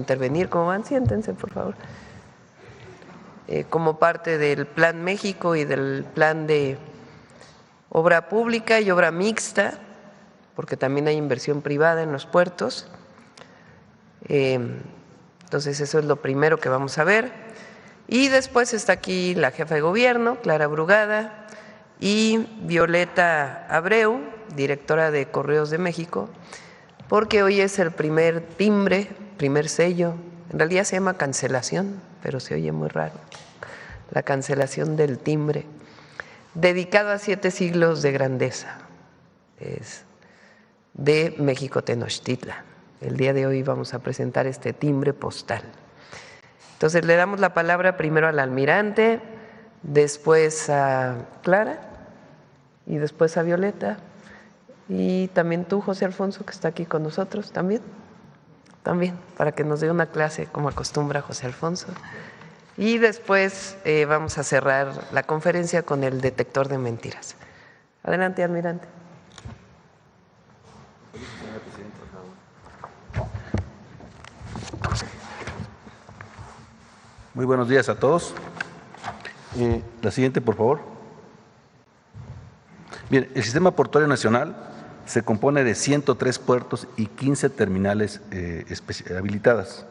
intervenir. ¿Cómo van? Siéntense, por favor. Como parte del Plan México y del Plan de Obra Pública y Obra Mixta, porque también hay inversión privada en los puertos. Entonces, eso es lo primero que vamos a ver. Y después está aquí la jefa de gobierno, Clara Brugada, y Violeta Abreu, directora de Correos de México, porque hoy es el primer timbre, primer sello, en realidad se llama cancelación, pero se oye muy raro, la cancelación del timbre, dedicado a 7 siglos de grandeza, es de México Tenochtitlan. El día de hoy vamos a presentar este timbre postal. Entonces le damos la palabra primero al almirante, después a Clara y después a Violeta. Y también tú, José Alfonso, que está aquí con nosotros, también, para que nos dé una clase como acostumbra José Alfonso. Y después vamos a cerrar la conferencia con el detector de mentiras. Adelante, almirante. Muy buenos días a todos. La siguiente, por favor. Bien, el Sistema Portuario Nacional se compone de 103 puertos y 15 terminales habilitadas,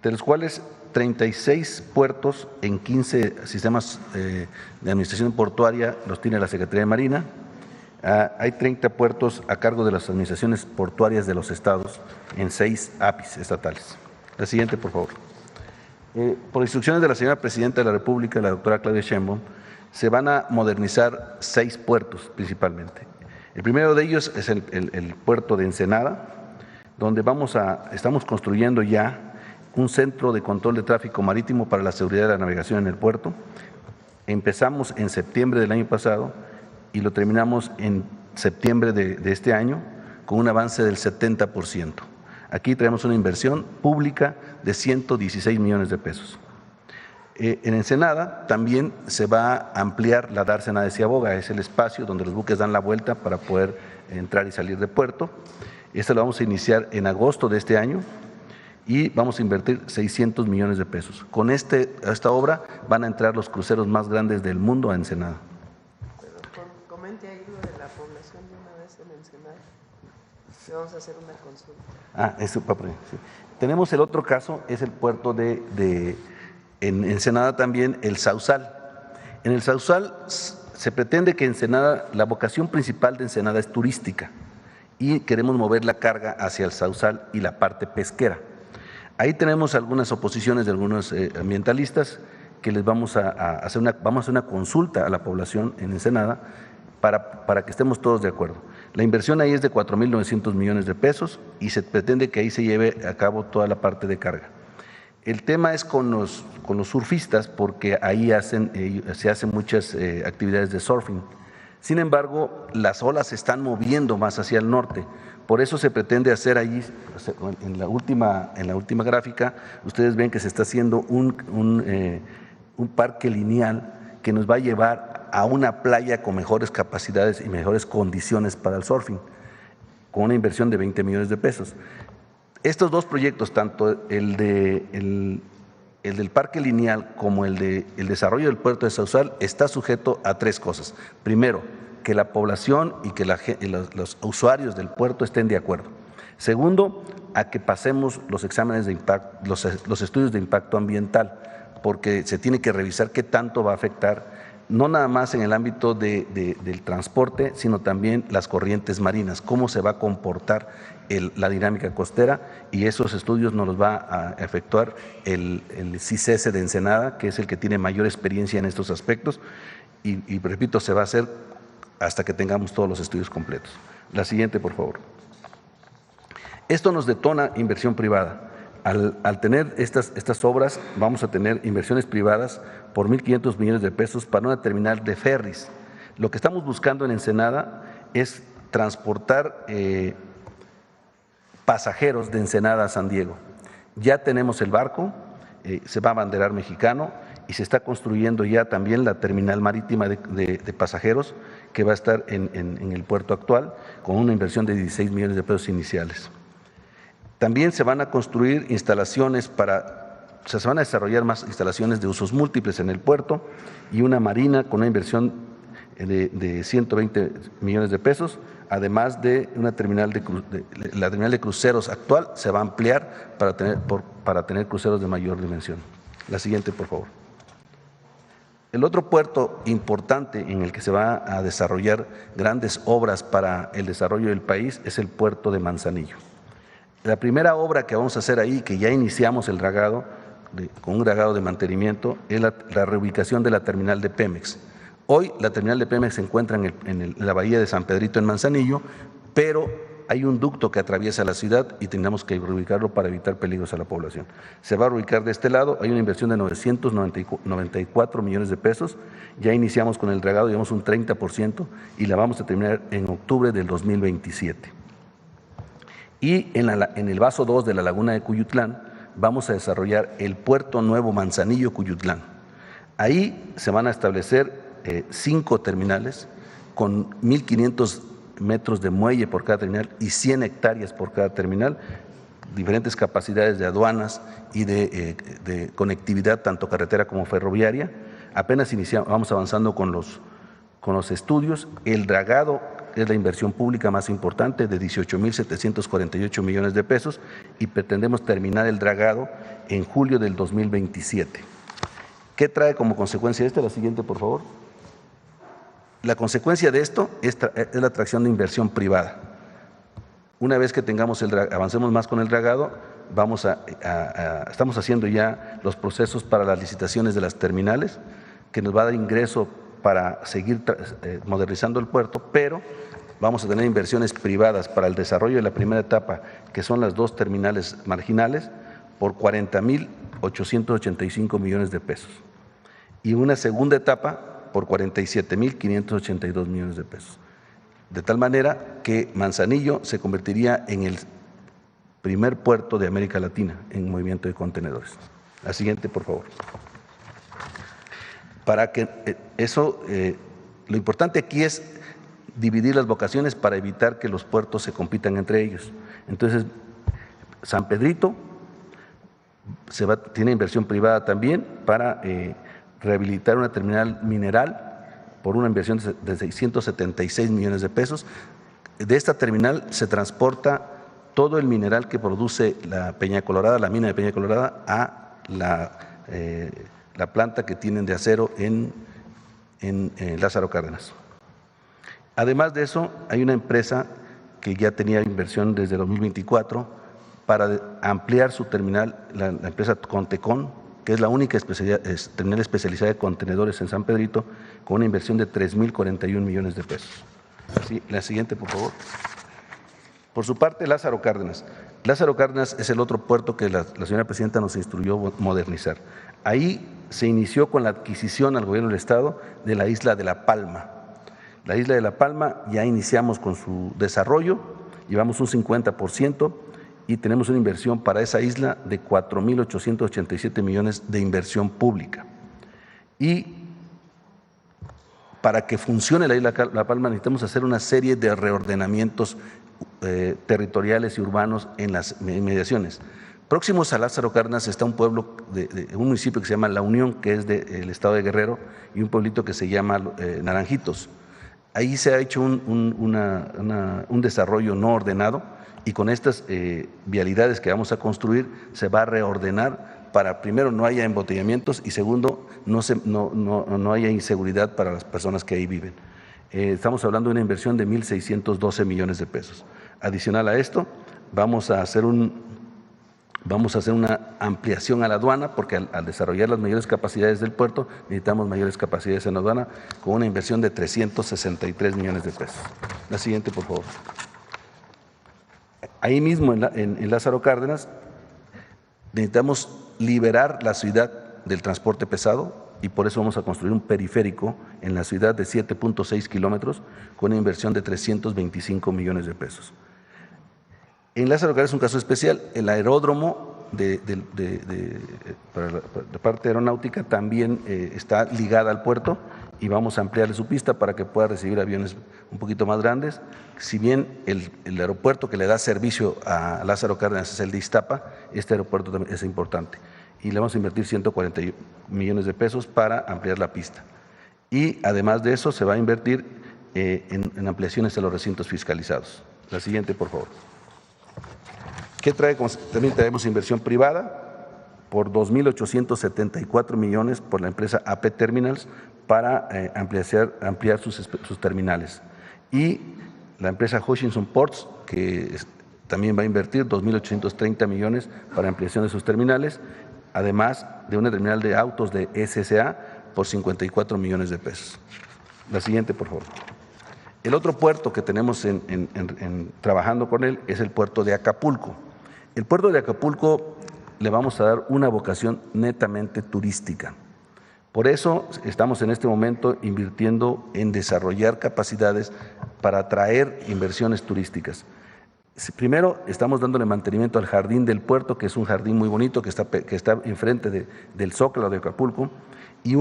de los cuales 36 puertos en 15 sistemas de administración portuaria los tiene la Secretaría de Marina. Hay 30 puertos a cargo de las administraciones portuarias de los estados en 6 APIs estatales. La siguiente, por favor. Por instrucciones de la señora Presidenta de la República, la doctora Claudia Sheinbaum, se van a modernizar 6 puertos principalmente. El primero de ellos es el puerto de Ensenada, donde estamos construyendo ya un centro de control de tráfico marítimo para la seguridad de la navegación en el puerto. Empezamos en septiembre del año pasado y lo terminamos en septiembre de este año con un avance del 70%. Aquí traemos una inversión pública de 116 millones de pesos. En Ensenada también se va a ampliar la dársena de Ciaboga, es el espacio donde los buques dan la vuelta para poder entrar y salir de puerto. Esto lo vamos a iniciar en agosto de este año y vamos a invertir 600 millones de pesos. Con esta obra van a entrar los cruceros más grandes del mundo a Ensenada. Pero comente ahí lo de la población de una vez en Ensenada. Vamos a hacer una consulta. Eso para sí. Tenemos el otro caso, es el puerto en Ensenada también, el Sausal. En el Sausal se pretende que Ensenada, la vocación principal de Ensenada es turística y queremos mover la carga hacia el Sausal y la parte pesquera. Ahí tenemos algunas oposiciones de algunos ambientalistas que les vamos a hacer una consulta a la población en Ensenada para que estemos todos de acuerdo. La inversión ahí es de 4.900 millones de pesos y se pretende que ahí se lleve a cabo toda la parte de carga. El tema es con los surfistas porque ahí se hacen muchas actividades de surfing. Sin embargo, las olas se están moviendo más hacia el norte. Por eso se pretende hacer allí, en la última gráfica, ustedes ven que se está haciendo un parque lineal que nos va a llevar a una playa con mejores capacidades y mejores condiciones para el surfing, con una inversión de 20 millones de pesos. Estos dos proyectos, tanto el del parque lineal como el desarrollo del puerto de Sausal, está sujeto a 3 cosas. Primero, que la población y que los usuarios del puerto estén de acuerdo. Segundo, a que pasemos los exámenes de impacto, los estudios de impacto ambiental, porque se tiene que revisar qué tanto va a afectar, no nada más en el ámbito del transporte, sino también las corrientes marinas, cómo se va a comportar la dinámica costera, y esos estudios nos los va a efectuar el CICESE de Ensenada, que es el que tiene mayor experiencia en estos aspectos, y repito, se va a hacer hasta que tengamos todos los estudios completos. La siguiente, por favor. Esto nos detona inversión privada. Al tener estas obras, vamos a tener inversiones privadas por 1.500 millones de pesos para una terminal de ferries. Lo que estamos buscando en Ensenada es transportar pasajeros de Ensenada a San Diego. Ya tenemos el barco, se va a abanderar mexicano y se está construyendo ya también la terminal marítima de pasajeros que va a estar en el puerto actual con una inversión de 16 millones de pesos iniciales. También se van a construir instalaciones se van a desarrollar más instalaciones de usos múltiples en el puerto y una marina con una inversión de 120 millones de pesos, además de una la terminal de cruceros actual se va a ampliar para tener cruceros de mayor dimensión. La siguiente, por favor. El otro puerto importante en el que se va a desarrollar grandes obras para el desarrollo del país es el puerto de Manzanillo. La primera obra que vamos a hacer ahí, que ya iniciamos el dragado, con un dragado de mantenimiento, es la reubicación de la terminal de Pemex. Hoy la terminal de Pemex se encuentra en la bahía de San Pedrito en Manzanillo, pero hay un ducto que atraviesa la ciudad y tendremos que reubicarlo para evitar peligros a la población. Se va a reubicar de este lado, hay una inversión de 994 millones de pesos, ya iniciamos con el dragado, llevamos un 30% y la vamos a terminar en octubre del 2027. Y en el vaso 2 de la laguna de Cuyutlán vamos a desarrollar el puerto nuevo Manzanillo-Cuyutlán. Ahí se van a establecer 5 terminales con 1.500 metros de muelle por cada terminal y 100 hectáreas por cada terminal, diferentes capacidades de aduanas y de conectividad, tanto carretera como ferroviaria. Apenas vamos avanzando con los estudios. El dragado es la inversión pública más importante, de 18.748 millones de pesos, y pretendemos terminar el dragado en julio del 2027. ¿Qué trae como consecuencia esto? La siguiente, por favor. La consecuencia de esto es la atracción de inversión privada. Una vez que avancemos más con el dragado, estamos haciendo ya los procesos para las licitaciones de las terminales, que nos va a dar ingreso para seguir modernizando el puerto, pero vamos a tener inversiones privadas para el desarrollo de la primera etapa, que son las 2 terminales marginales, por 40.885 millones de pesos. Y una segunda etapa por 47.582 millones de pesos. De tal manera que Manzanillo se convertiría en el primer puerto de América Latina en movimiento de contenedores. La siguiente, por favor. Para que lo importante aquí es dividir las vocaciones para evitar que los puertos se compitan entre ellos. Entonces, San Pedrito tiene inversión privada también para rehabilitar una terminal mineral por una inversión de 676 millones de pesos. De esta terminal se transporta todo el mineral que produce la Peña Colorada, la mina de Peña Colorada, a la planta que tienen de acero en Lázaro Cárdenas. Además de eso, hay una empresa que ya tenía inversión desde 2024 para ampliar su terminal, la empresa Contecon, que es la única terminal especializada de contenedores en San Pedrito, con una inversión de 3.041 millones de pesos. La siguiente, por favor. Por su parte, Lázaro Cárdenas. Lázaro Cárdenas es el otro puerto que la señora presidenta nos instruyó modernizar. Ahí se inició con la adquisición al gobierno del Estado de la isla de La Palma. La isla de La Palma ya iniciamos con su desarrollo, llevamos un 50%, y tenemos una inversión para esa isla de 4.887 millones de inversión pública. Y para que funcione la isla de La Palma necesitamos hacer una serie de reordenamientos territoriales y urbanos en las inmediaciones. Próximos a Lázaro Cárdenas está un pueblo, un municipio que se llama La Unión, que es del estado de Guerrero, y un pueblito que se llama Naranjitos. Ahí se ha hecho un desarrollo no ordenado, y con estas vialidades que vamos a construir se va a reordenar para, primero, no haya embotellamientos y segundo, no haya inseguridad para las personas que ahí viven. Estamos hablando de una inversión de 1.612 millones de pesos. Adicional a esto, vamos a hacer una ampliación a la aduana, porque al desarrollar las mayores capacidades del puerto, necesitamos mayores capacidades en la aduana, con una inversión de 363 millones de pesos. La siguiente, por favor. Ahí mismo en Lázaro Cárdenas necesitamos liberar la ciudad del transporte pesado y por eso vamos a construir un periférico en la ciudad de 7.6 kilómetros con una inversión de 325 millones de pesos. En Lázaro Cárdenas es un caso especial. El aeródromo para la parte aeronáutica también está ligada al puerto y vamos a ampliarle su pista para que pueda recibir aviones un poquito más grandes. Si bien el aeropuerto que le da servicio a Lázaro Cárdenas es el de Iztapa, este aeropuerto también es importante. Y le vamos a invertir 140 millones de pesos para ampliar la pista. Y además de eso se va a invertir en ampliaciones de los recintos fiscalizados. La siguiente, por favor. ¿Qué trae? También traemos inversión privada por 2.874 millones por la empresa AP Terminals para ampliar sus terminales. Y la empresa Hutchinson Ports, que también va a invertir 2.830 millones para ampliación de sus terminales, además de una terminal de autos de SSA por 54 millones de pesos. La siguiente, por favor. El otro puerto que tenemos trabajando con él es el puerto de Acapulco. El puerto de Acapulco le vamos a dar una vocación netamente turística. Por eso estamos en este momento invirtiendo en desarrollar capacidades para atraer inversiones turísticas. Primero, estamos dándole mantenimiento al jardín del puerto, que es un jardín muy bonito que está enfrente del Zócalo de Acapulco, y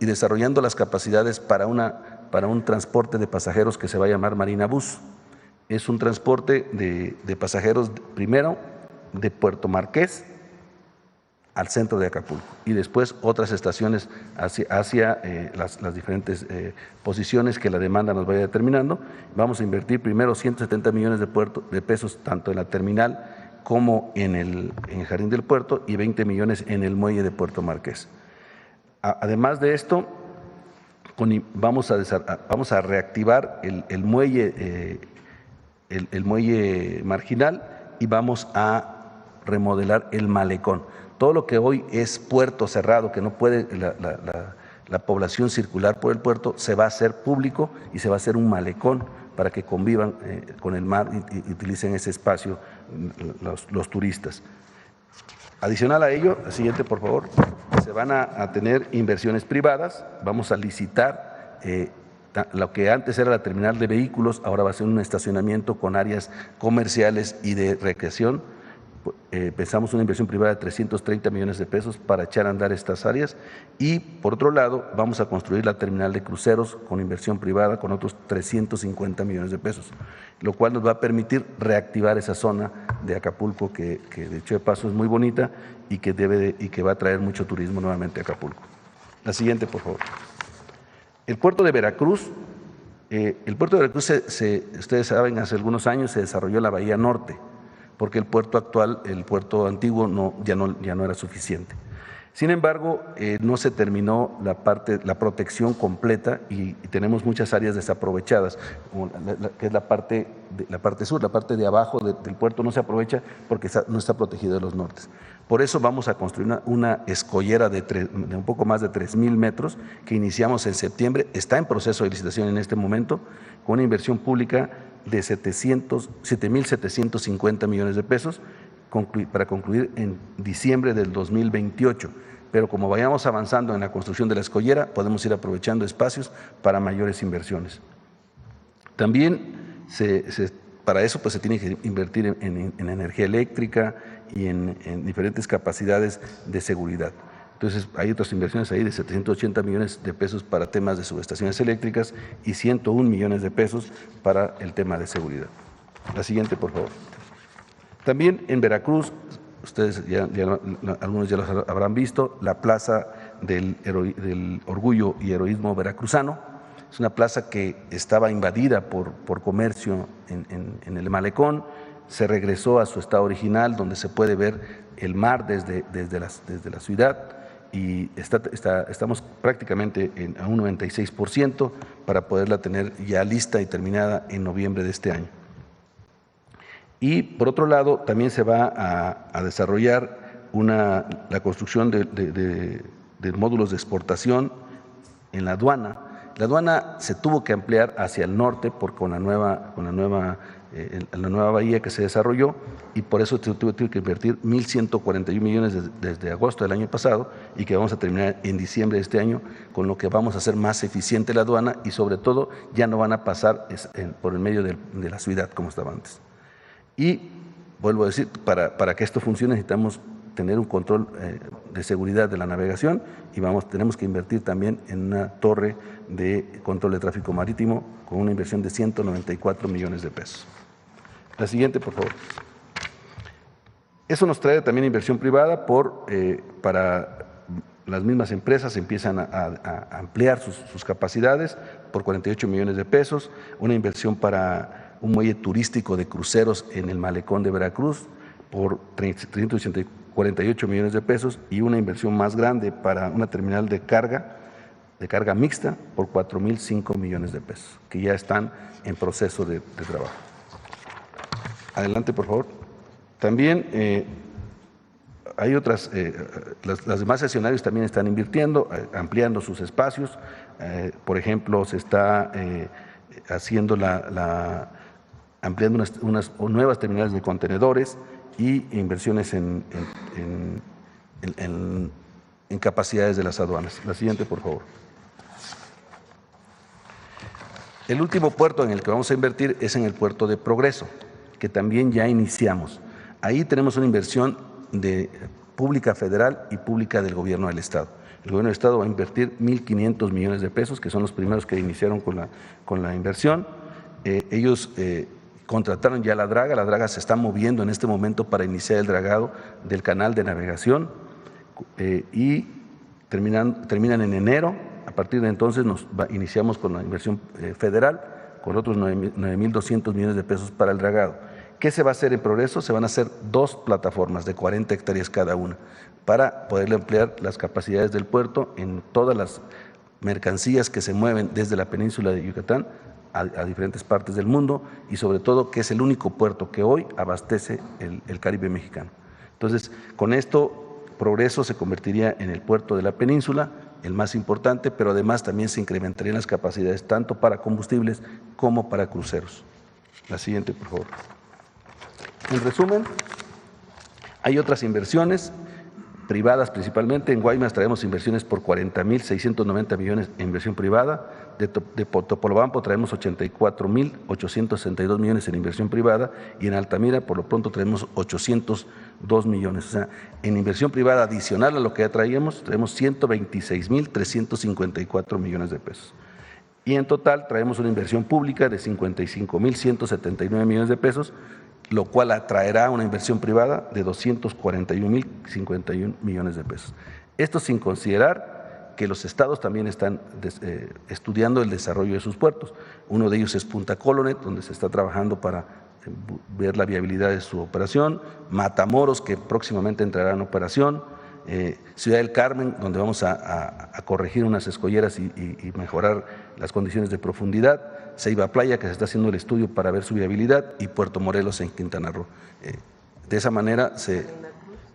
desarrollando las capacidades para un transporte de pasajeros que se va a llamar Marina Bus. Es un transporte de pasajeros primero de Puerto Marqués al centro de Acapulco y después otras estaciones hacia las diferentes posiciones que la demanda nos vaya determinando. Vamos a invertir primero 170 millones de pesos tanto en la terminal como en el jardín del puerto y 20 millones en el muelle de Puerto Marqués. Además de esto, vamos a reactivar el muelle marginal y vamos a remodelar el malecón. Todo lo que hoy es puerto cerrado, que no puede la población circular por el puerto, se va a hacer público y se va a hacer un malecón para que convivan con el mar y utilicen ese espacio los turistas. Adicional a ello, la siguiente, por favor, se van a tener inversiones privadas, vamos a licitar lo que antes era la terminal de vehículos, ahora va a ser un estacionamiento con áreas comerciales y de recreación. Pensamos una inversión privada de 330 millones de pesos para echar a andar estas áreas y por otro lado vamos a construir la terminal de cruceros con inversión privada con otros 350 millones de pesos, lo cual nos va a permitir reactivar esa zona de Acapulco que de hecho de paso es muy bonita y que va a traer mucho turismo nuevamente a Acapulco. La siguiente, por favor. El puerto de Veracruz. Ustedes saben, hace algunos años se desarrolló la Bahía Norte, porque el puerto actual, el puerto antiguo, ya no era suficiente. Sin embargo, no se terminó la protección completa y tenemos muchas áreas desaprovechadas, como que es la parte sur, la parte de abajo del puerto no se aprovecha porque no está protegido de los nortes. Por eso vamos a construir una escollera de un poco más de 3,000 metros que iniciamos en septiembre, está en proceso de licitación en este momento, con una inversión pública de 7,750 millones de pesos para concluir en diciembre del 2028. Pero como vayamos avanzando en la construcción de la escollera, podemos ir aprovechando espacios para mayores inversiones. También para eso pues, se tiene que invertir en energía eléctrica y en diferentes capacidades de seguridad. Entonces, hay otras inversiones ahí de 780 millones de pesos para temas de subestaciones eléctricas y 101 millones de pesos para el tema de seguridad. La siguiente, por favor. También en Veracruz, ustedes algunos ya los habrán visto, la Plaza del Orgullo y Heroísmo Veracruzano. Es una plaza que estaba invadida por comercio en el malecón, se regresó a su estado original, donde se puede ver el mar desde la ciudad. Y estamos prácticamente a un 96% para poderla tener ya lista y terminada en noviembre de este año. Y por otro lado, también se va a desarrollar la construcción de módulos de exportación en la aduana. La aduana se tuvo que ampliar hacia el norte con la nueva bahía que se desarrolló y por eso tuvo que invertir 1.141 millones desde agosto del año pasado y que vamos a terminar en diciembre de este año, con lo que vamos a hacer más eficiente la aduana y sobre todo ya no van a pasar por el medio de la ciudad como estaba antes. Y vuelvo a decir, para que esto funcione necesitamos tener un control de seguridad de la navegación y tenemos que invertir también en una torre de control de tráfico marítimo con una inversión de 194 millones de pesos. La siguiente, por favor. Eso nos trae también inversión privada para las mismas empresas empiezan a ampliar sus capacidades por 48 millones de pesos, una inversión para un muelle turístico de cruceros en el malecón de Veracruz por 348 millones de pesos y una inversión más grande para una terminal de carga mixta por 4.005 millones de pesos, que ya están en proceso de trabajo. Adelante, por favor. También hay otras, las demás accionarios también están invirtiendo, ampliando sus espacios. Por ejemplo, se está haciendo ampliando unas nuevas terminales de contenedores y inversiones en capacidades de las aduanas. La siguiente, por favor. El último puerto en el que vamos a invertir es en el puerto de Progreso, que también ya iniciamos. Ahí tenemos una inversión pública federal y pública del gobierno del Estado. El gobierno del Estado va a invertir 1.500 millones de pesos, que son los primeros que iniciaron con la inversión. Ellos contrataron ya la draga se está moviendo en este momento para iniciar el dragado del canal de navegación y terminan en enero. A partir de entonces iniciamos con la inversión federal, con otros 9.200 millones de pesos para el dragado. ¿Qué se va a hacer en Progreso? Se van a hacer 2 plataformas de 40 hectáreas cada una para poder ampliar las capacidades del puerto en todas las mercancías que se mueven desde la península de Yucatán a diferentes partes del mundo y sobre todo que es el único puerto que hoy abastece el Caribe mexicano. Entonces, con esto Progreso se convertiría en el puerto de la península, el más importante, pero además también se incrementarían las capacidades tanto para combustibles como para cruceros. La siguiente, por favor. En resumen, hay otras inversiones privadas principalmente. En Guaymas traemos inversiones por 40.690 millones en inversión privada. De Topolobampo traemos 84.862 millones en inversión privada y en Altamira por lo pronto traemos 802 millones. O sea, en inversión privada adicional a lo que ya traemos 126.354 millones de pesos. Y en total traemos una inversión pública de 55.179 millones de pesos, lo cual atraerá una inversión privada de 241.051 millones de pesos. Esto sin considerar que los estados también están estudiando el desarrollo de sus puertos. Uno de ellos es Punta Colonet, donde se está trabajando para ver la viabilidad de su operación, Matamoros, que próximamente entrará en operación, Ciudad del Carmen, donde vamos a corregir unas escolleras y mejorar las condiciones de profundidad, Ceiba Playa, que se está haciendo el estudio para ver su viabilidad, y Puerto Morelos en Quintana Roo. De esa manera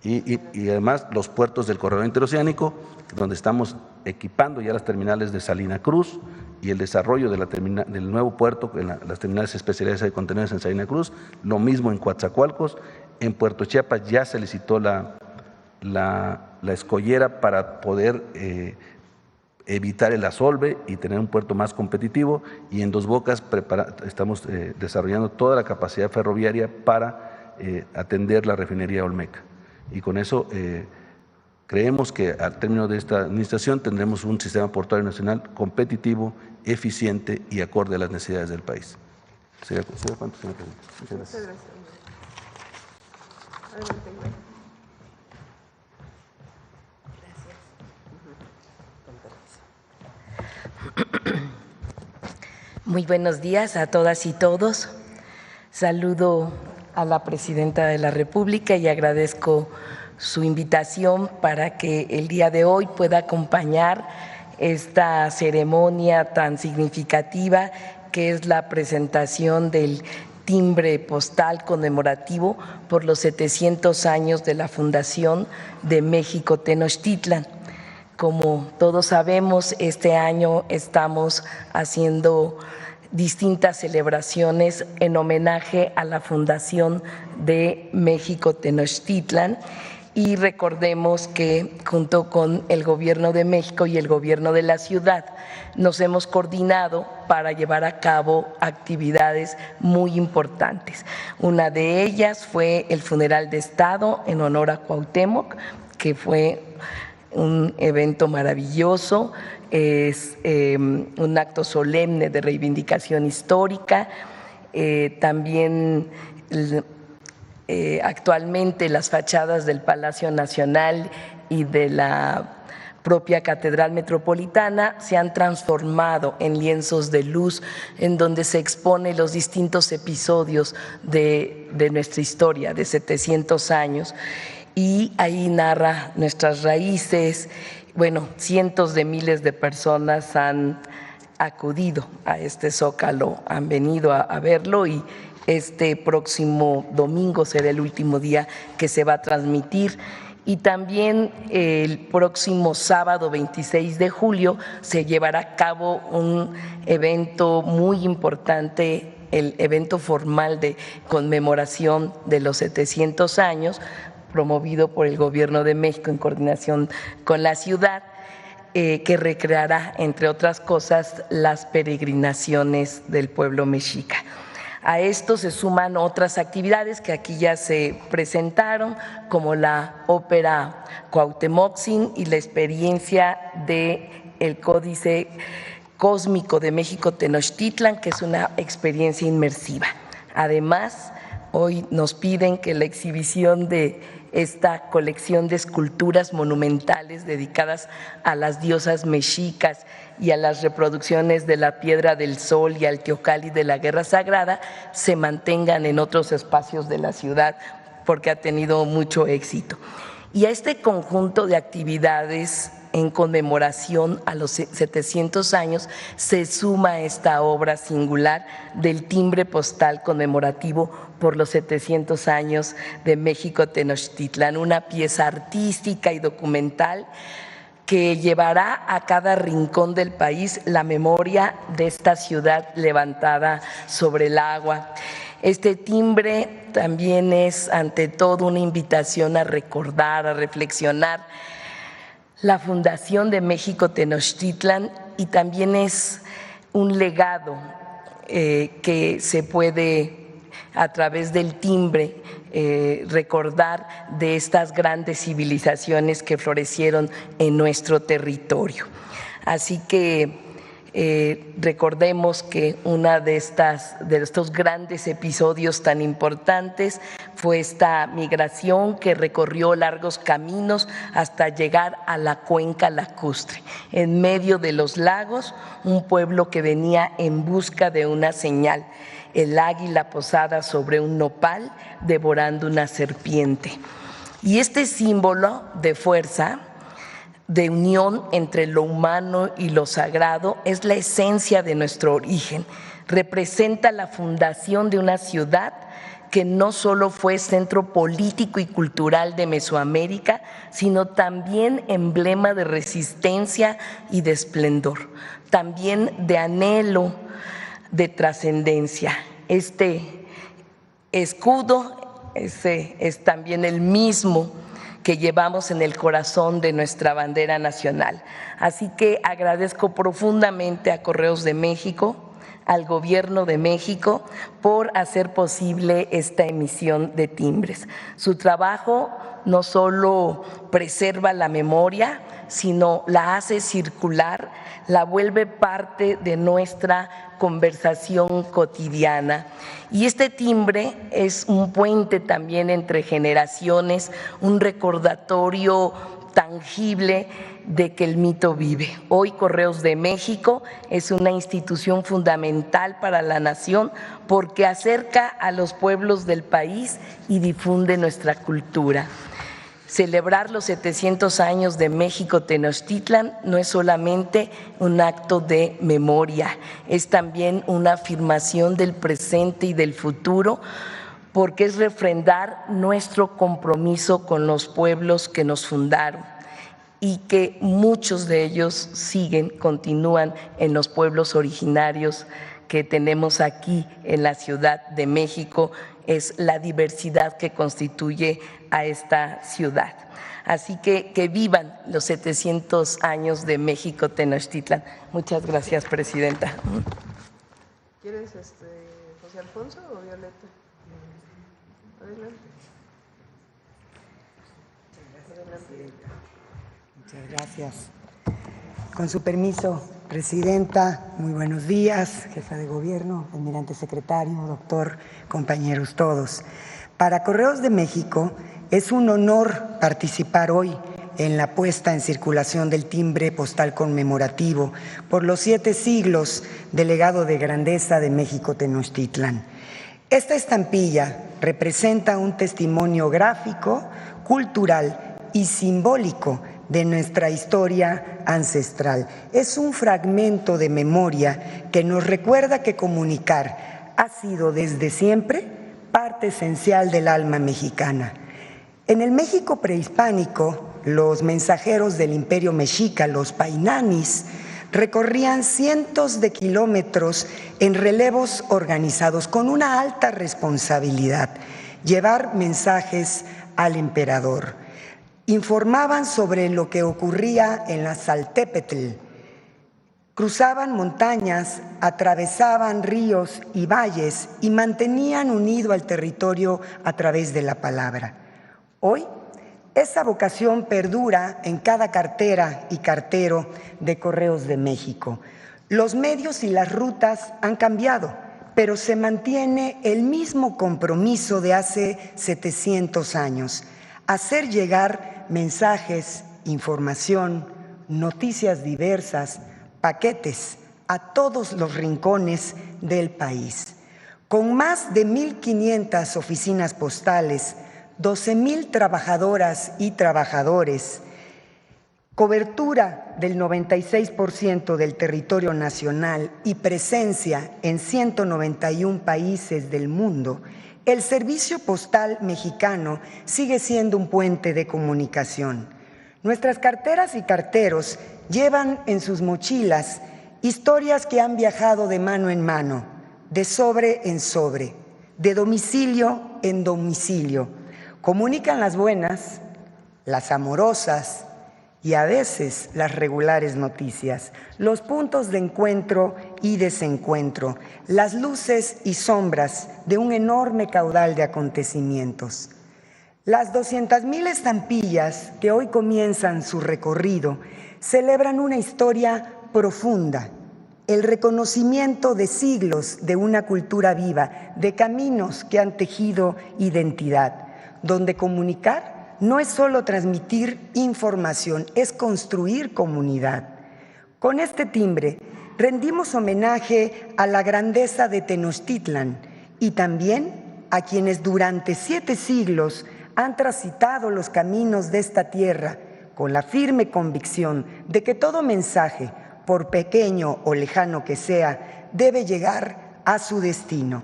y además los puertos del corredor interoceánico, donde estamos equipando ya las terminales de Salina Cruz y el desarrollo del nuevo puerto, las terminales especializadas de contenedores en Salina Cruz, lo mismo en Coatzacoalcos. En Puerto Chiapas ya se licitó la escollera para poder evitar el asolve y tener un puerto más competitivo, y en Dos Bocas estamos desarrollando toda la capacidad ferroviaria para atender la refinería Olmeca. Y con eso creemos que al término de esta administración tendremos un sistema portuario nacional competitivo, eficiente y acorde a las necesidades del país. ¿Sería cuánto, señor presidente? Muchas gracias. Adelante, güey. Muy buenos días a todas y todos. Saludo a la Presidenta de la República y agradezco su invitación para que el día de hoy pueda acompañar esta ceremonia tan significativa que es la presentación del timbre postal conmemorativo por los 700 años de la fundación de México Tenochtitlan. Como todos sabemos, este año estamos haciendo distintas celebraciones en homenaje a la fundación de México Tenochtitlan y recordemos que junto con el Gobierno de México y el Gobierno de la ciudad nos hemos coordinado para llevar a cabo actividades muy importantes. Una de ellas fue el funeral de Estado en honor a Cuauhtémoc, que fue un evento maravilloso, es un acto solemne de reivindicación histórica. También actualmente las fachadas del Palacio Nacional y de la propia Catedral Metropolitana se han transformado en lienzos de luz en donde se exponen los distintos episodios de nuestra historia de 700 años y ahí narra nuestras raíces. Bueno, cientos de miles de personas han acudido a este Zócalo, han venido a verlo y este próximo domingo será el último día que se va a transmitir. Y también el próximo sábado 26 de julio se llevará a cabo un evento muy importante, el evento formal de conmemoración de los 700 años, promovido por el Gobierno de México en coordinación con la ciudad, que recreará, entre otras cosas, las peregrinaciones del pueblo mexica. A esto se suman otras actividades que aquí ya se presentaron, como la ópera Cuauhtémoc y la experiencia del Códice Cósmico de México Tenochtitlan, que es una experiencia inmersiva. Además, hoy nos piden que la exhibición de esta colección de esculturas monumentales dedicadas a las diosas mexicas y a las reproducciones de la Piedra del Sol y al Teocalli de la Guerra Sagrada se mantengan en otros espacios de la ciudad porque ha tenido mucho éxito. Y a este conjunto de actividades en conmemoración a los 700 años se suma esta obra singular del timbre postal conmemorativo por los 700 años de México Tenochtitlan, una pieza artística y documental que llevará a cada rincón del país la memoria de esta ciudad levantada sobre el agua. Este timbre también es ante todo una invitación a recordar, a reflexionar la fundación de México Tenochtitlan y también es un legado que se puede a través del timbre recordar de estas grandes civilizaciones que florecieron en nuestro territorio. Así que recordemos que una de estos grandes episodios tan importantes fue esta migración que recorrió largos caminos hasta llegar a la cuenca lacustre. En medio de los lagos, un pueblo que venía en busca de una señal, el águila posada sobre un nopal devorando una serpiente. Y este símbolo de fuerza, de unión entre lo humano y lo sagrado, es la esencia de nuestro origen. Representa la fundación de una ciudad que no solo fue centro político y cultural de Mesoamérica, sino también emblema de resistencia y de esplendor, también de anhelo, de trascendencia. Este escudo es también el mismo que llevamos en el corazón de nuestra bandera nacional. Así que agradezco profundamente a Correos de México, al Gobierno de México, por hacer posible esta emisión de timbres. Su trabajo no solo preserva la memoria, sino la hace circular, la vuelve parte de nuestra conversación cotidiana. Y este timbre es un puente también entre generaciones, un recordatorio tangible de que el mito vive. Hoy Correos de México es una institución fundamental para la nación porque acerca a los pueblos del país y difunde nuestra cultura. Celebrar los 700 años de México Tenochtitlan no es solamente un acto de memoria, es también una afirmación del presente y del futuro, porque es refrendar nuestro compromiso con los pueblos que nos fundaron y que muchos de ellos continúan en los pueblos originarios que tenemos aquí en la Ciudad de México. Es la diversidad que constituye a esta ciudad. Así que vivan los 700 años de México Tenochtitlan. Muchas gracias, presidenta. ¿Quieres José Alfonso o Violeta? Adelante. Muchas gracias. Con su permiso, presidenta, muy buenos días, jefa de gobierno, almirante secretario, doctor, compañeros todos. Para Correos de México es un honor participar hoy en la puesta en circulación del timbre postal conmemorativo por los 7 siglos del legado de grandeza de México Tenochtitlan. Esta estampilla representa un testimonio gráfico, cultural y simbólico de nuestra historia ancestral. Es un fragmento de memoria que nos recuerda que comunicar ha sido desde siempre parte esencial del alma mexicana. En el México prehispánico, los mensajeros del Imperio Mexica, los painanis, recorrían cientos de kilómetros en relevos organizados con una alta responsabilidad, llevar mensajes al emperador. Informaban sobre lo que ocurría en la Xaltépetl, cruzaban montañas, atravesaban ríos y valles y mantenían unido al territorio a través de la palabra. Hoy, esa vocación perdura en cada cartera y cartero de Correos de México. Los medios y las rutas han cambiado, pero se mantiene el mismo compromiso de hace 700 años: hacer llegar mensajes, información, noticias diversas, paquetes a todos los rincones del país. Con más de 1,500 oficinas postales, 12,000 trabajadoras y trabajadores, cobertura del 96% del territorio nacional y presencia en 191 países del mundo, el servicio postal mexicano sigue siendo un puente de comunicación. Nuestras carteras y carteros llevan en sus mochilas historias que han viajado de mano en mano, de sobre en sobre, de domicilio en domicilio. Comunican las buenas, las amorosas y a veces las regulares noticias, los puntos de encuentro y desencuentro, las luces y sombras de un enorme caudal de acontecimientos. Las 200,000 estampillas que hoy comienzan su recorrido celebran una historia profunda, el reconocimiento de siglos de una cultura viva, de caminos que han tejido identidad, donde comunicar no es solo transmitir información, es construir comunidad. Con este timbre rendimos homenaje a la grandeza de Tenochtitlan y también a quienes durante 7 siglos han transitado los caminos de esta tierra con la firme convicción de que todo mensaje, por pequeño o lejano que sea, debe llegar a su destino.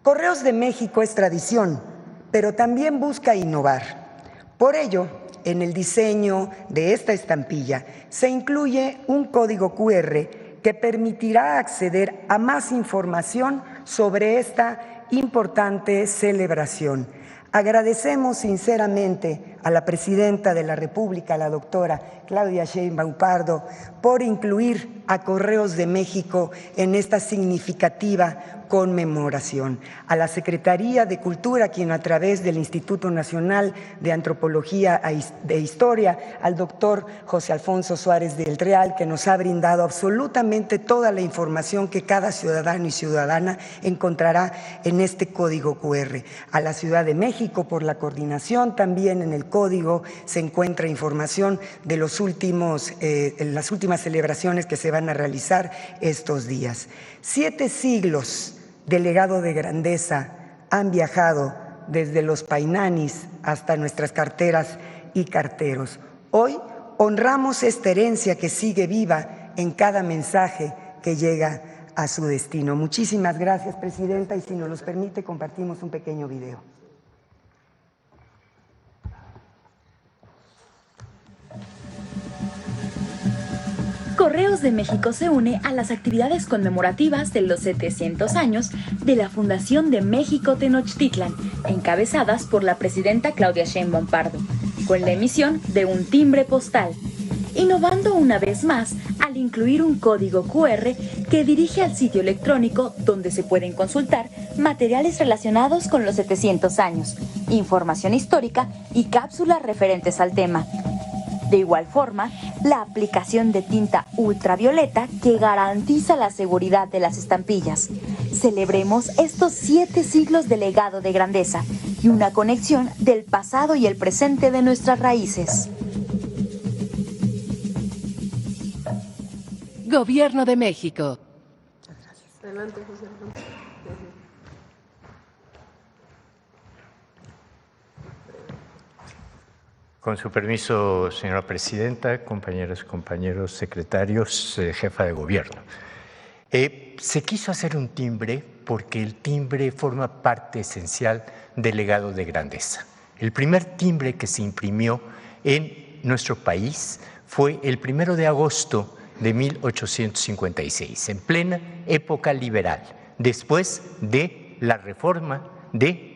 Correos de México es tradición, pero también busca innovar. Por ello, en el diseño de esta estampilla se incluye un código QR que permitirá acceder a más información sobre esta importante celebración. Agradecemos sinceramente a la Presidenta de la República, la doctora Claudia Sheinbaum Pardo, por incluir a Correos de México en esta significativa conmemoración. A la Secretaría de Cultura, quien a través del Instituto Nacional de Antropología e Historia, al doctor José Alfonso Suárez del Real, que nos ha brindado absolutamente toda la información que cada ciudadano y ciudadana encontrará en este código QR. A la Ciudad de México, por la coordinación, también en el código se encuentra información de las últimas celebraciones que se van a realizar estos días. 7 siglos de legado de grandeza han viajado desde los painanis hasta nuestras carteras y carteros. Hoy honramos esta herencia que sigue viva en cada mensaje que llega a su destino. Muchísimas gracias, Presidenta, y si nos los permite, compartimos un pequeño video. Correos de México se une a las actividades conmemorativas de los 700 años de la fundación de México Tenochtitlan, encabezadas por la presidenta Claudia Sheinbaum Pardo. con la emisión de un timbre postal, innovando una vez más al incluir un código QR que dirige al sitio electrónico donde se pueden consultar materiales relacionados con los 700 años, información histórica y cápsulas referentes al tema. De igual forma, la aplicación de tinta ultravioleta que garantiza la seguridad de las estampillas. Celebremos estos 7 siglos de legado de grandeza y una conexión del pasado y el presente de nuestras raíces. Gobierno de México. Adelante, José Alfonso. Con su permiso, señora presidenta, compañeras y compañeros secretarios, jefa de gobierno. Se quiso hacer un timbre porque el timbre forma parte esencial del legado de grandeza. El primer timbre que se imprimió en nuestro país fue el 1 de agosto de 1856, en plena época liberal, después de la reforma de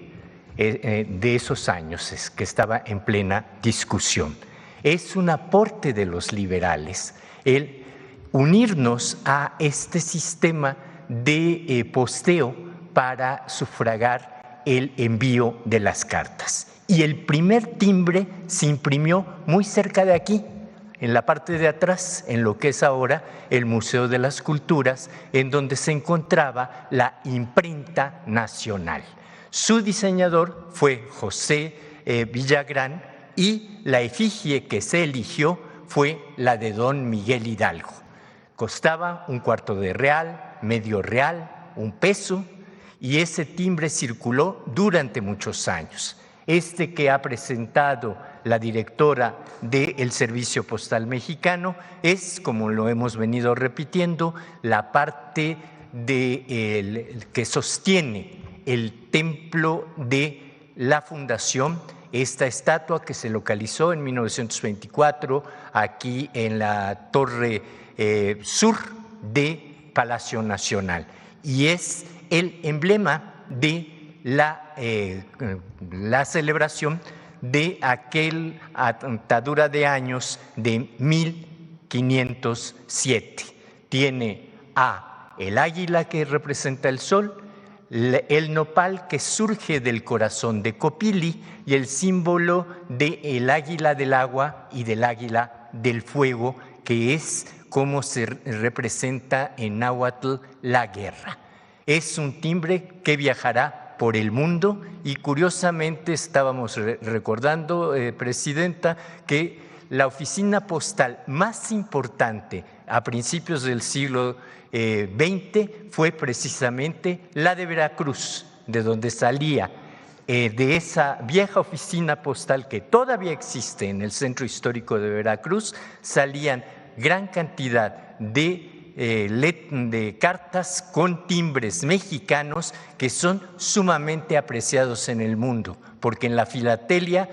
esos años que estaba en plena discusión. Es un aporte de los liberales el unirnos a este sistema de posteo para sufragar el envío de las cartas. Y el primer timbre se imprimió muy cerca de aquí, en la parte de atrás, en lo que es ahora el Museo de las Culturas, en donde se encontraba la imprenta nacional. Su diseñador fue José Villagrán y la efigie que se eligió fue la de don Miguel Hidalgo. Costaba $0.25 medio real, $1, y ese timbre circuló durante muchos años. Este que ha presentado la directora del Servicio Postal Mexicano es, como lo hemos venido repitiendo, la parte que sostiene el templo de la Fundación, esta estatua que se localizó en 1924 aquí en la torre sur de Palacio Nacional, y es el emblema de la celebración de aquel atadura de años de 1507. Tiene el águila que representa el sol, el nopal que surge del corazón de Copili y el símbolo del águila del agua y del águila del fuego, que es como se representa en náhuatl la guerra. Es un timbre que viajará por el mundo y curiosamente estábamos recordando, Presidenta, que la oficina postal más importante a principios del siglo XX fue precisamente la de Veracruz, de donde salía de esa vieja oficina postal que todavía existe en el centro histórico de Veracruz, salían gran cantidad de cartas con timbres mexicanos que son sumamente apreciados en el mundo, porque en la filatelia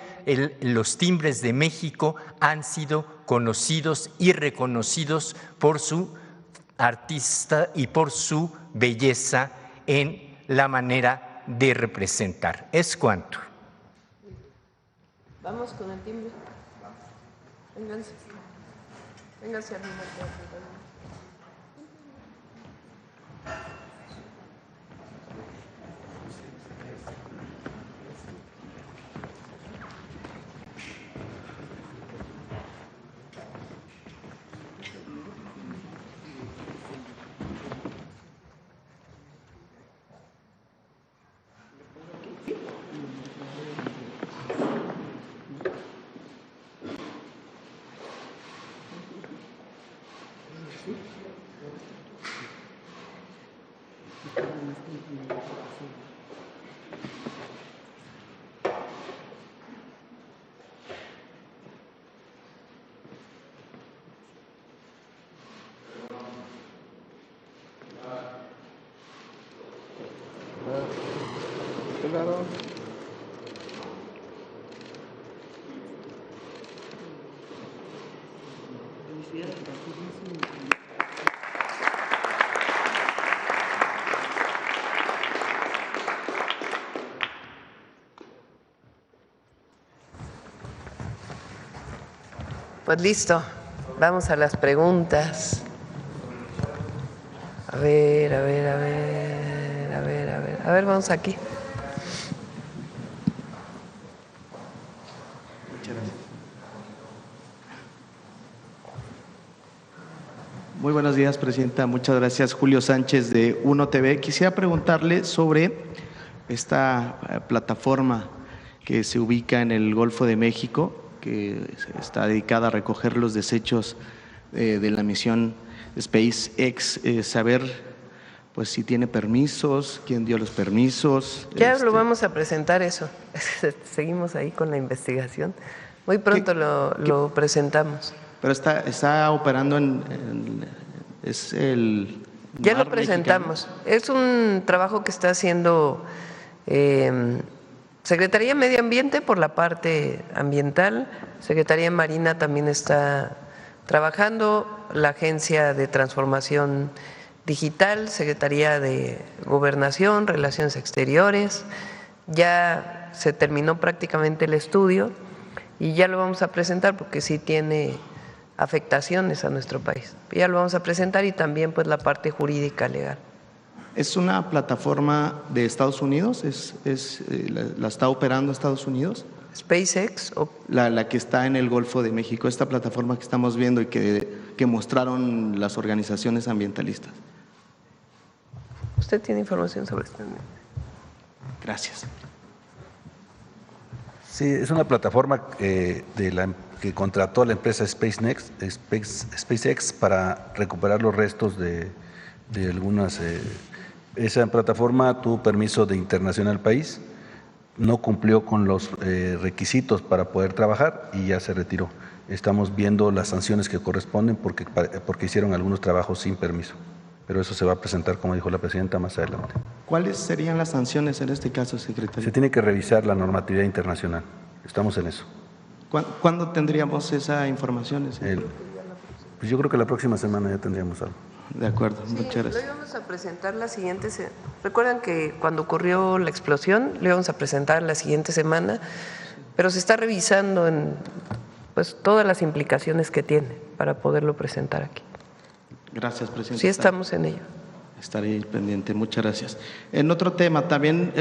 los timbres de México han sido conocidos y reconocidos por su artista y por su belleza en la manera de representar. Es cuanto. Vamos con el timbre. Vénganse. Vénganse a mi marca. Pues listo, vamos a las preguntas. A ver, vamos aquí. Muy buenos días, Presidenta. Muchas gracias. Julio Sánchez de Uno TV. Quisiera preguntarle sobre esta plataforma que se ubica en el Golfo de México, que está dedicada a recoger los desechos de la misión SpaceX. Saber pues si tiene permisos, quién dio los permisos. Ya lo vamos a presentar eso. Seguimos ahí con la investigación. Muy pronto lo presentamos. Pero está operando es el… Ya lo presentamos. Mexicano. Es un trabajo que está haciendo Secretaría de Medio Ambiente por la parte ambiental, Secretaría de Marina también está trabajando, la Agencia de Transformación Digital, Secretaría de Gobernación, Relaciones Exteriores. Ya se terminó prácticamente el estudio y ya lo vamos a presentar porque sí tiene afectaciones a nuestro país. Ya lo vamos a presentar y también pues la parte jurídica legal. ¿Es una plataforma de Estados Unidos? ¿La está operando Estados Unidos? SpaceX. La que está en el Golfo de México, esta plataforma que estamos viendo y que mostraron las organizaciones ambientalistas. ¿Usted tiene información sobre esto? Gracias. Sí, es una plataforma que contrató a la empresa SpaceX para recuperar los restos de algunas… esa plataforma tuvo permiso de internación al país, no cumplió con los requisitos para poder trabajar y ya se retiró. Estamos viendo las sanciones que corresponden porque hicieron algunos trabajos sin permiso, pero eso se va a presentar, como dijo la Presidenta, más adelante. ¿Cuáles serían las sanciones en este caso, secretario? Se tiene que revisar la normatividad internacional. Estamos en eso. ¿Cuándo tendríamos esa información? Pues yo creo que la próxima semana ya tendríamos algo. De acuerdo, sí, muchas gracias. Lo íbamos a presentar la siguiente semana. Recuerdan que cuando ocurrió la explosión, lo íbamos a presentar la siguiente semana, pero se está revisando pues todas las implicaciones que tiene para poderlo presentar aquí. Gracias, Presidenta. Sí, estamos en ello. Estaré pendiente, muchas gracias. En otro tema, también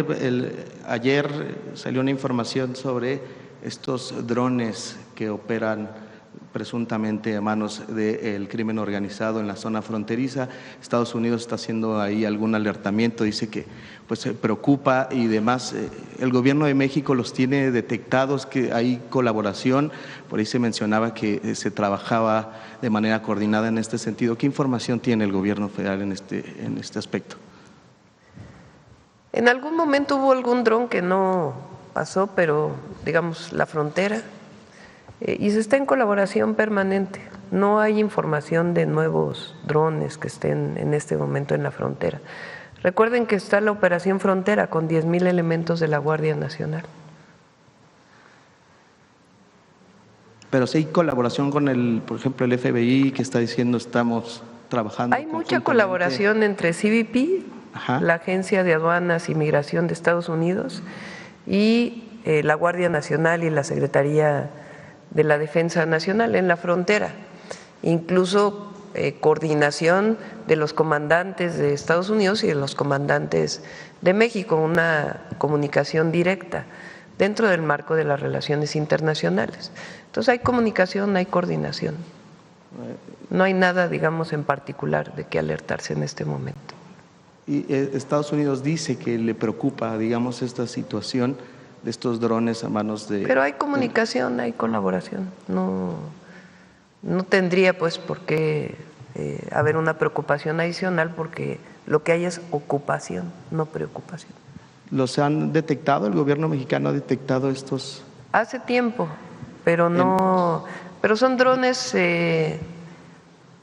ayer salió una información sobre estos drones que operan presuntamente a manos del crimen organizado en la zona fronteriza. Estados Unidos está haciendo ahí algún alertamiento, dice que pues se preocupa y demás. El gobierno de México los tiene detectados, que hay colaboración, por ahí se mencionaba que se trabajaba de manera coordinada en este sentido. ¿Qué información tiene el gobierno federal en este aspecto? En algún momento hubo algún dron que no pasó, pero digamos la frontera, y se está en colaboración permanente. No hay información de nuevos drones que estén en este momento en la frontera. Recuerden que está la Operación Frontera con 10,000 elementos de la Guardia Nacional. Pero sí hay colaboración con por ejemplo, el FBI, que está diciendo estamos trabajando. Hay mucha colaboración entre CBP, la Agencia de Aduanas y Migración de Estados Unidos, y la Guardia Nacional y la Secretaría de la Defensa Nacional en la frontera, incluso coordinación de los comandantes de Estados Unidos y de los comandantes de México, una comunicación directa dentro del marco de las relaciones internacionales. Entonces hay comunicación, hay coordinación. No hay nada, digamos, en particular de qué alertarse en este momento. Y Estados Unidos dice que le preocupa, digamos, esta situación de estos drones a manos de… Pero hay comunicación, hay colaboración. No tendría pues por qué haber una preocupación adicional, porque lo que hay es ocupación, no preocupación. ¿Los han detectado? ¿El gobierno mexicano ha detectado estos? Hace tiempo, pero no… Pero son drones…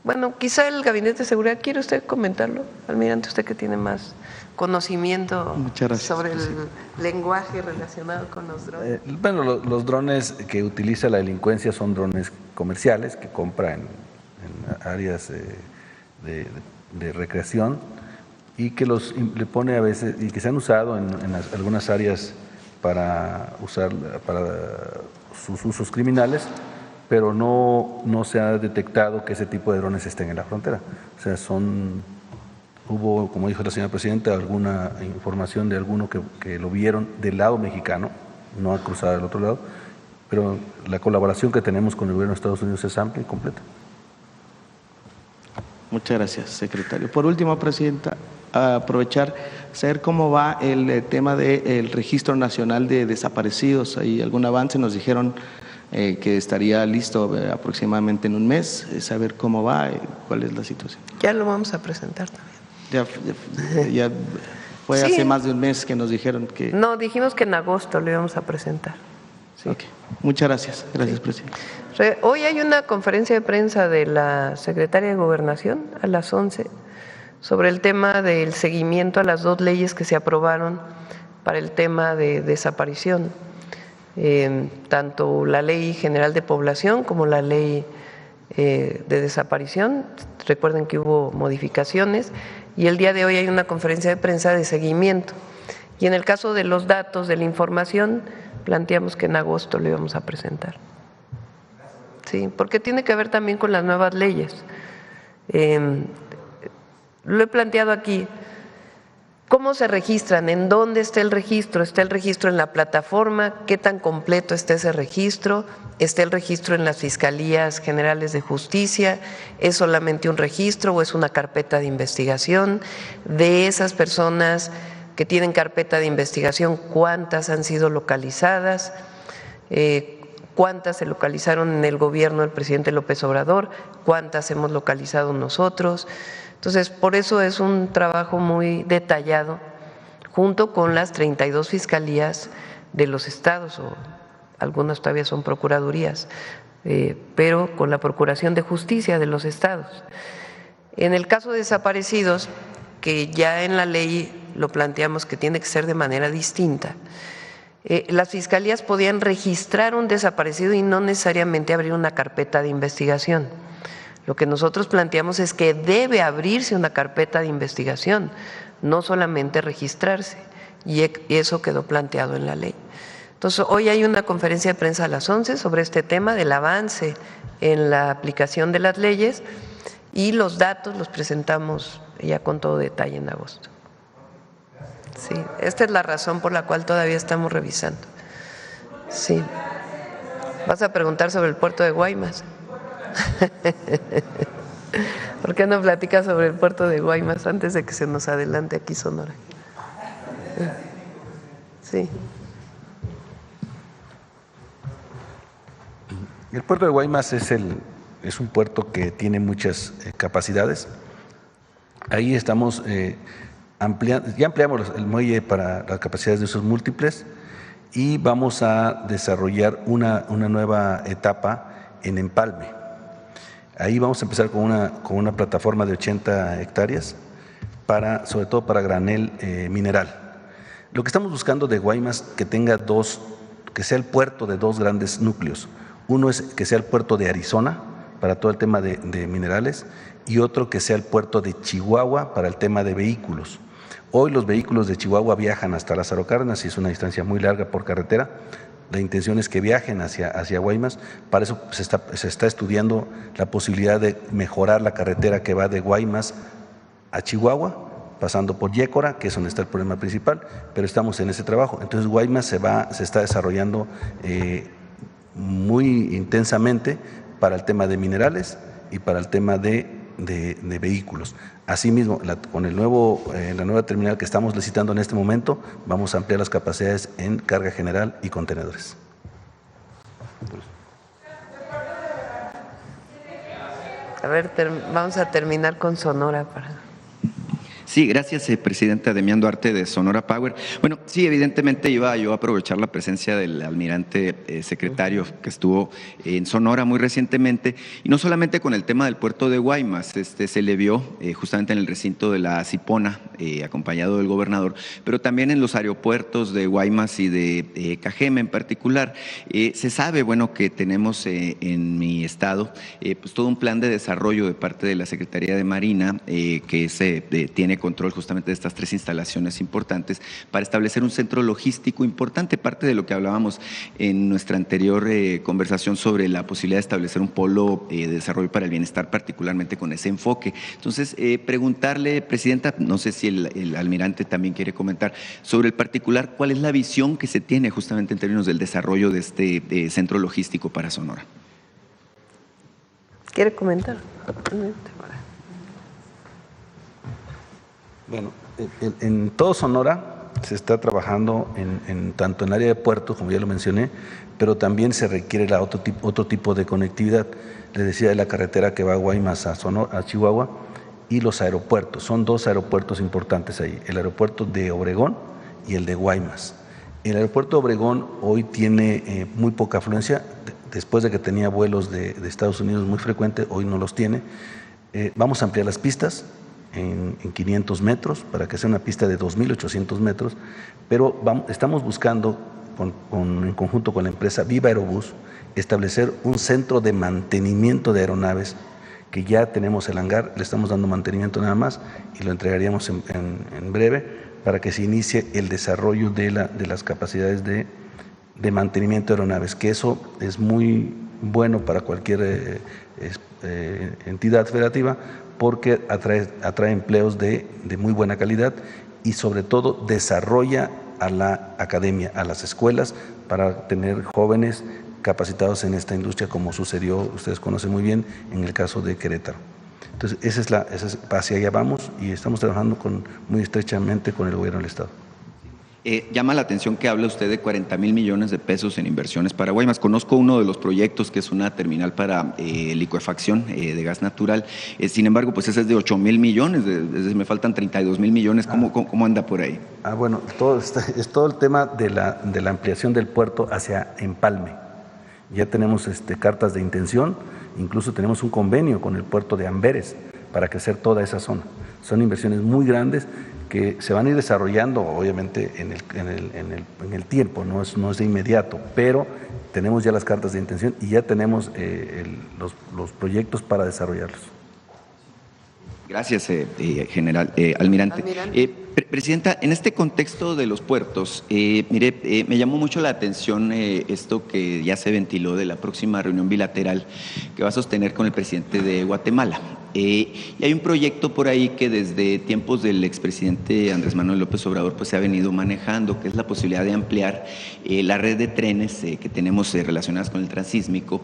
bueno, quizá el Gabinete de Seguridad… ¿Quiere usted comentarlo, almirante? Usted que tiene más conocimiento sobre el lenguaje relacionado con los drones. Bueno, los drones que utiliza la delincuencia son drones comerciales que compra en áreas de recreación y que le pone a veces, y que se han usado en algunas áreas para sus usos criminales, pero no se ha detectado que ese tipo de drones estén en la frontera. O sea, hubo, como dijo la señora presidenta, alguna información de alguno que lo vieron del lado mexicano, no ha cruzado del otro lado, pero la colaboración que tenemos con el gobierno de Estados Unidos es amplia y completa. Muchas gracias, secretario. Por último, presidenta, aprovechar, saber cómo va el tema del Registro Nacional de Desaparecidos. ¿Hay algún avance? Nos dijeron que estaría listo aproximadamente en un mes. Saber cómo va, cuál es la situación. Ya lo vamos a presentar también. Ya fue Sí. hace más de un mes que nos dijeron que… No, dijimos que en agosto lo íbamos a presentar. Sí. Ok. Muchas gracias. Gracias, presidente. Hoy hay una conferencia de prensa de la secretaria de Gobernación a las 11 sobre el tema del seguimiento a las 2 leyes que se aprobaron para el tema de desaparición, tanto la Ley General de Población como la Ley de Desaparición. Recuerden que hubo modificaciones y el día de hoy hay una conferencia de prensa de seguimiento. Y en el caso de los datos, de la información, planteamos que en agosto lo íbamos a presentar. Sí, porque tiene que ver también con las nuevas leyes. Lo he planteado aquí. ¿Cómo se registran? ¿En dónde está el registro? ¿Está el registro en la plataforma? ¿Qué tan completo está ese registro? ¿Está el registro en las Fiscalías Generales de Justicia? ¿Es solamente un registro o es una carpeta de investigación? De esas personas que tienen carpeta de investigación, ¿cuántas han sido localizadas? ¿Cuántas se localizaron en el gobierno del presidente López Obrador? ¿Cuántas hemos localizado nosotros? Entonces, por eso es un trabajo muy detallado, junto con las 32 fiscalías de los estados, o algunas todavía son procuradurías, pero con la Procuración de Justicia de los estados. En el caso de desaparecidos, que ya en la ley lo planteamos que tiene que ser de manera distinta, las fiscalías podían registrar un desaparecido y no necesariamente abrir una carpeta de investigación. Lo que nosotros planteamos es que debe abrirse una carpeta de investigación, no solamente registrarse, y eso quedó planteado en la ley. Entonces, hoy hay una conferencia de prensa a las 11 sobre este tema del avance en la aplicación de las leyes, y los datos los presentamos ya con todo detalle en agosto. Sí, esta es la razón por la cual todavía estamos revisando. Sí. ¿Vas a preguntar sobre el puerto de Guaymas? ¿Por qué no platicas sobre el puerto de Guaymas antes de que se nos adelante aquí Sonora? Sí. El puerto de Guaymas es un puerto que tiene muchas capacidades. Ahí estamos ya ampliamos el muelle para las capacidades de usos múltiples y vamos a desarrollar una nueva etapa en Empalme. Ahí vamos a empezar con una plataforma de 80 hectáreas, sobre todo para granel mineral. Lo que estamos buscando de Guaymas que sea el puerto de 2 grandes núcleos. Uno es que sea el puerto de Arizona para todo el tema de minerales y otro que sea el puerto de Chihuahua para el tema de vehículos. Hoy los vehículos de Chihuahua viajan hasta Lázaro Cárdenas y es una distancia muy larga por carretera. La intención es que viajen hacia Guaymas. Para eso se está estudiando la posibilidad de mejorar la carretera que va de Guaymas a Chihuahua, pasando por Yécora, que es donde está el problema principal, pero estamos en ese trabajo. Entonces Guaymas se está desarrollando muy intensamente para el tema de minerales y para el tema de vehículos. Asimismo, con la nueva terminal que estamos licitando en este momento, vamos a ampliar las capacidades en carga general y contenedores. A ver, vamos a terminar con Sonora para… Sí, gracias, presidenta. Demián Duarte de Sonora Power. Bueno, sí, evidentemente iba yo a aprovechar la presencia del almirante secretario que estuvo en Sonora muy recientemente, y no solamente con el tema del puerto de Guaymas, se le vio justamente en el recinto de la Cipona, acompañado del gobernador, pero también en los aeropuertos de Guaymas y de Cajeme en particular. Se sabe, bueno, que tenemos en mi estado pues todo un plan de desarrollo de parte de la Secretaría de Marina que tiene control justamente de estas 3 instalaciones importantes para establecer un centro logístico importante, parte de lo que hablábamos en nuestra anterior conversación sobre la posibilidad de establecer un polo de desarrollo para el bienestar, particularmente con ese enfoque. Entonces, preguntarle, Presidenta, no sé si el almirante también quiere comentar sobre el particular, ¿cuál es la visión que se tiene justamente en términos del desarrollo de este centro logístico para Sonora? ¿Quiere comentar? Bueno, en todo Sonora se está trabajando tanto en el área de puertos, como ya lo mencioné, pero también se requiere otro tipo de conectividad. Les decía de la carretera que va a Guaymas a Chihuahua y los aeropuertos. Son 2 aeropuertos importantes ahí, el aeropuerto de Obregón y el de Guaymas. El aeropuerto de Obregón hoy tiene muy poca afluencia, después de que tenía vuelos de Estados Unidos muy frecuentes, hoy no los tiene. Vamos a ampliar las pistas en 500 metros para que sea una pista de 2.800 metros, pero estamos buscando, en conjunto con la empresa Viva Aerobús, establecer un centro de mantenimiento de aeronaves, que ya tenemos el hangar, le estamos dando mantenimiento nada más y lo entregaríamos en breve para que se inicie el desarrollo de las capacidades de mantenimiento de aeronaves, que eso es muy bueno para cualquier entidad federativa porque atrae empleos de muy buena calidad y sobre todo desarrolla a la academia, a las escuelas, para tener jóvenes capacitados en esta industria, como sucedió, ustedes conocen muy bien, en el caso de Querétaro. Entonces, hacia allá vamos y estamos trabajando muy estrechamente con el gobierno del Estado. Llama la atención que habla usted de 40,000 millones de pesos en inversiones para Guaymas. Conozco uno de los proyectos que es una terminal para licuefacción de gas natural. Sin embargo, pues ese es de 8,000 millones, me faltan 32,000 millones. ¿Cómo anda por ahí? Bueno, es todo el tema de la ampliación del puerto hacia Empalme. Ya tenemos cartas de intención, incluso tenemos un convenio con el puerto de Amberes para crecer toda esa zona. Son inversiones muy grandes que se van a ir desarrollando, obviamente, en el tiempo, no es de inmediato, pero tenemos ya las cartas de intención y ya tenemos los proyectos para desarrollarlos. Gracias, almirante. Presidenta, en este contexto de los puertos, me llamó mucho la atención esto que ya se ventiló de la próxima reunión bilateral que va a sostener con el presidente de Guatemala. Y hay un proyecto por ahí que desde tiempos del expresidente Andrés Manuel López Obrador pues se ha venido manejando, que es la posibilidad de ampliar la red de trenes que tenemos relacionadas con el transísmico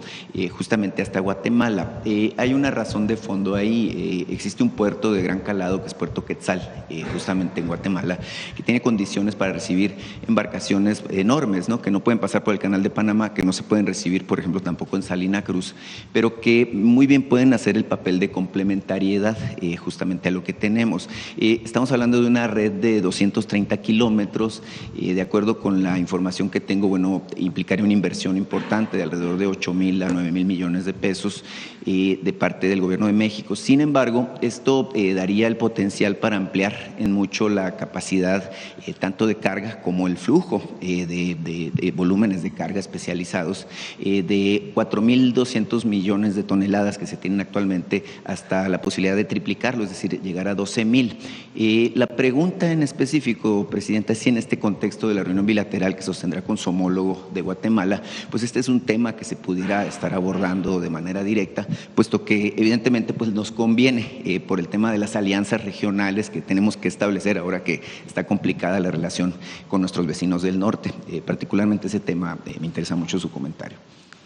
justamente hasta Guatemala. Hay una razón de fondo ahí. Existe un puerto de gran calado que es Puerto Quetzal, justamente en Guatemala, que tiene condiciones para recibir embarcaciones enormes, ¿no? Que no pueden pasar por el Canal de Panamá, que no se pueden recibir, por ejemplo, tampoco en Salina Cruz, pero que muy bien pueden hacer el papel de complementariedad justamente a lo que tenemos. Estamos hablando de una red de 230 kilómetros, de acuerdo con la información que tengo, bueno, implicaría una inversión importante de alrededor de 8,000 a 9,000 millones de pesos de parte del Gobierno de México. Sin embargo, esto daría el potencial para ampliar en mucho la capacidad tanto de carga como el flujo de volúmenes de carga especializados de 4,200 millones de toneladas que se tienen actualmente hasta la posibilidad de triplicarlo, es decir, llegar a 12,000. La pregunta en específico, Presidenta, es si en este contexto de la reunión bilateral que sostendrá con su homólogo de Guatemala, pues este es un tema que se pudiera estar abordando de manera directa, puesto que evidentemente pues nos conviene por el tema de las alianzas regionales que tenemos que establecer ahora que está complicada la relación con nuestros vecinos del norte. Particularmente ese tema me interesa mucho su comentario.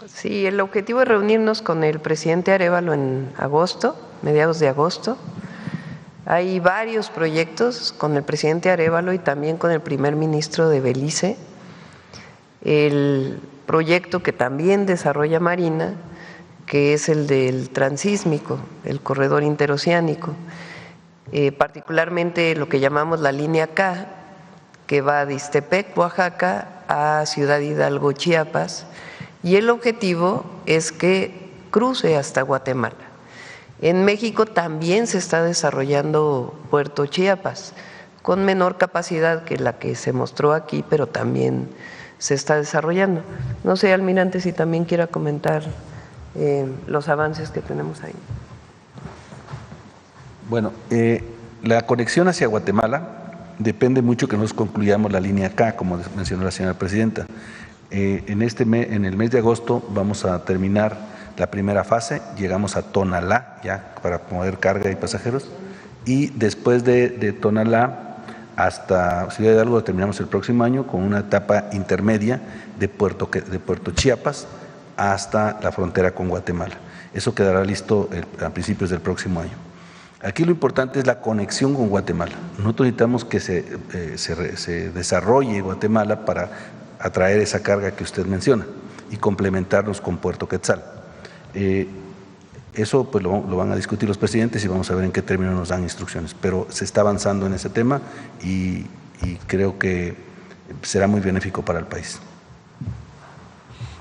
Sí, el objetivo es reunirnos con el presidente Arévalo en agosto, mediados de agosto. Hay varios proyectos con el presidente Arévalo y también con el primer ministro de Belice. El proyecto que también desarrolla Marina, que es el del transísmico, el corredor interoceánico, particularmente lo que llamamos la línea K, que va de Ixtepec, Oaxaca, a Ciudad Hidalgo, Chiapas, y el objetivo es que cruce hasta Guatemala. En México también se está desarrollando Puerto Chiapas, con menor capacidad que la que se mostró aquí, pero también se está desarrollando. No sé, almirante, si también quiera comentar los avances que tenemos ahí. Bueno, La conexión hacia Guatemala depende mucho que nos concluyamos la línea K, como mencionó la señora presidenta. En el mes de agosto vamos a terminar la primera fase, llegamos a Tonalá ya para mover carga y pasajeros, y después de Tonalá hasta Ciudad Hidalgo lo terminamos el próximo año con una etapa intermedia de Puerto Chiapas hasta la frontera con Guatemala. Eso quedará listo a principios del próximo año. Aquí lo importante es la conexión con Guatemala. Nosotros necesitamos que se desarrolle Guatemala para atraer esa carga que usted menciona y complementarnos con Puerto Quetzal. Eso pues lo van a discutir los presidentes y vamos a ver en qué términos nos dan instrucciones, pero se está avanzando en ese tema y creo que será muy benéfico para el país.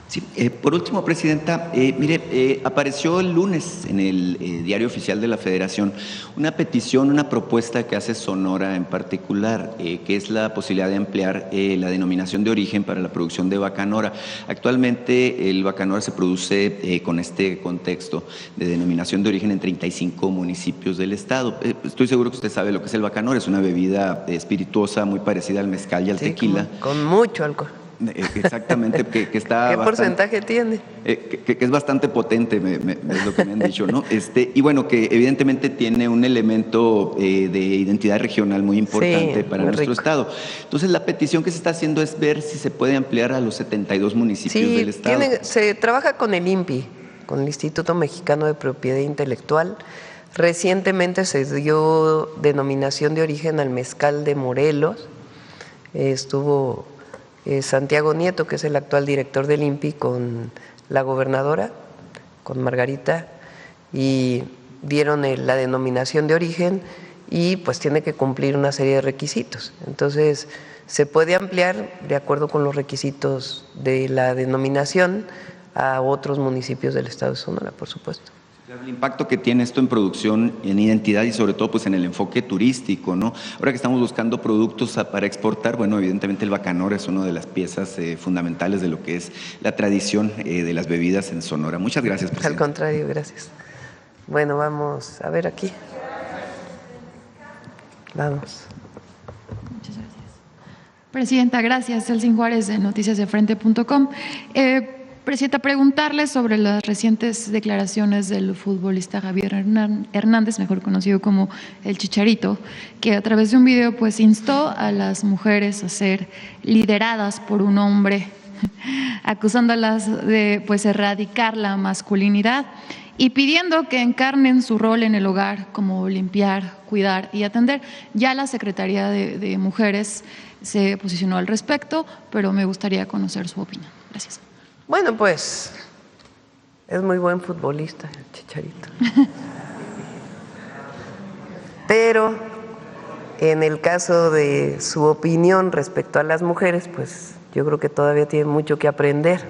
Sí, por último, presidenta, mire, apareció el lunes en el Diario Oficial de la Federación una petición, una propuesta que hace Sonora en particular, que es la posibilidad de ampliar la denominación de origen para la producción de bacanora. Actualmente el bacanora se produce con este contexto de denominación de origen en 35 municipios del estado. Estoy seguro que usted sabe lo que es el bacanora, es una bebida espirituosa muy parecida al mezcal y al tequila. Con mucho alcohol. Exactamente, que está ¿Qué bastante, porcentaje tiene? Que es bastante potente, es lo que me han dicho, ¿no? Y bueno, que evidentemente tiene un elemento de identidad regional muy importante para nuestro estado. Entonces, la petición que se está haciendo es ver si se puede ampliar a los 72 municipios del estado. Se trabaja con el INPI, con el Instituto Mexicano de Propiedad Intelectual. Recientemente se dio denominación de origen al mezcal de Morelos. Estuvo Santiago Nieto, que es el actual director del INPI, con la gobernadora, con Margarita, y dieron la denominación de origen y pues tiene que cumplir una serie de requisitos. Entonces, se puede ampliar de acuerdo con los requisitos de la denominación a otros municipios del estado de Sonora, por supuesto. El impacto que tiene esto en producción, en identidad y sobre todo pues en el enfoque turístico, ¿no? Ahora que estamos buscando productos para exportar, bueno, evidentemente el bacanora es una de las piezas fundamentales de lo que es la tradición de las bebidas en Sonora. Muchas gracias, presidente. Al contrario, gracias. Bueno, vamos a ver aquí. Vamos. Muchas gracias. Presidenta, gracias. Elsin Juárez de noticiasdefrente.com. Presidenta, preguntarle sobre las recientes declaraciones del futbolista Javier Hernández, mejor conocido como el Chicharito, que a través de un video pues instó a las mujeres a ser lideradas por un hombre, acusándolas de pues erradicar la masculinidad y pidiendo que encarnen su rol en el hogar como limpiar, cuidar y atender. Ya la Secretaría de Mujeres se posicionó al respecto, pero me gustaría conocer su opinión. Gracias. Bueno, pues es muy buen futbolista el Chicharito. Pero en el caso de su opinión respecto a las mujeres, pues yo creo que todavía tiene mucho que aprender.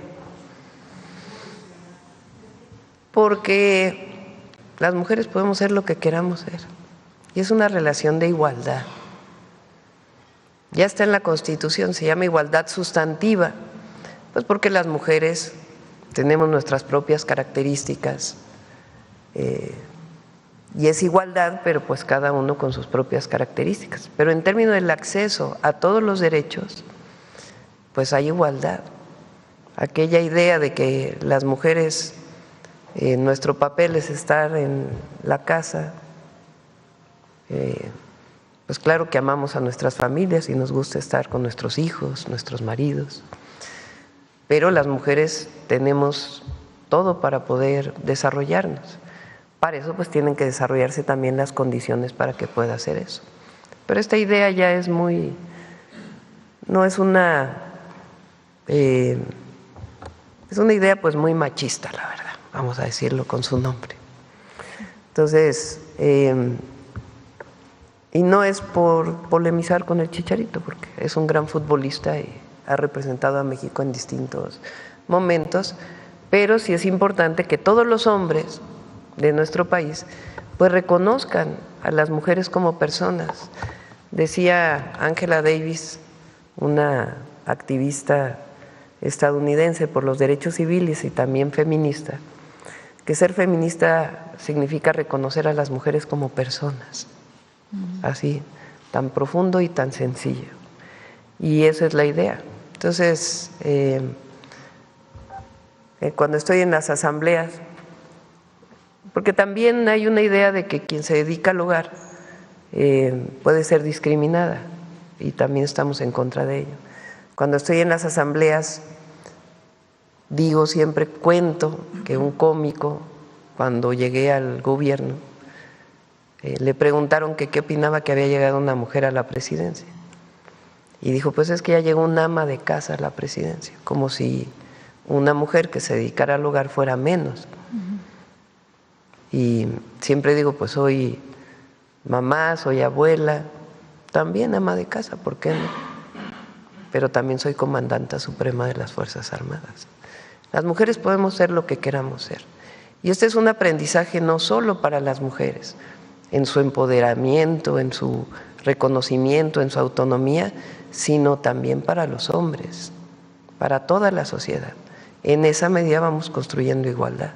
Porque las mujeres podemos ser lo que queramos ser. Y es una relación de igualdad. Ya está en la Constitución, se llama igualdad sustantiva. Pues porque las mujeres tenemos nuestras propias características y es igualdad, pero pues cada uno con sus propias características. Pero en términos del acceso a todos los derechos, pues hay igualdad. Aquella idea de que las mujeres, nuestro papel es estar en la casa, pues claro que amamos a nuestras familias y nos gusta estar con nuestros hijos, nuestros maridos. Pero las mujeres tenemos todo para poder desarrollarnos. Para eso pues tienen que desarrollarse también las condiciones para que pueda hacer eso. Pero esta idea ya es no es es una idea pues muy machista, la verdad, vamos a decirlo con su nombre. Entonces, y no es por polemizar con el Chicharito, porque es un gran futbolista y ha representado a México en distintos momentos, pero sí es importante que todos los hombres de nuestro país pues reconozcan a las mujeres como personas. Decía Angela Davis, una activista estadounidense por los derechos civiles y también feminista, que ser feminista significa reconocer a las mujeres como personas así, tan profundo y tan sencillo. Y esa es la idea. Entonces, cuando estoy en las asambleas, porque también hay una idea de que quien se dedica al hogar puede ser discriminada, y también estamos en contra de ello. Cuando estoy en las asambleas, digo siempre, cuento que un cómico, cuando llegué al gobierno, le preguntaron que qué opinaba que había llegado una mujer a la presidencia. Y dijo, pues es que ya llegó un ama de casa a la presidencia, como si una mujer que se dedicara al hogar fuera menos. Y siempre digo, pues soy mamá, soy abuela, también ama de casa, ¿por qué no? Pero también soy comandanta suprema de las Fuerzas Armadas. Las mujeres podemos ser lo que queramos ser. Y este es un aprendizaje no solo para las mujeres, en su empoderamiento, en su reconocimiento, en su autonomía, sino también para los hombres, para toda la sociedad. En esa medida vamos construyendo igualdad.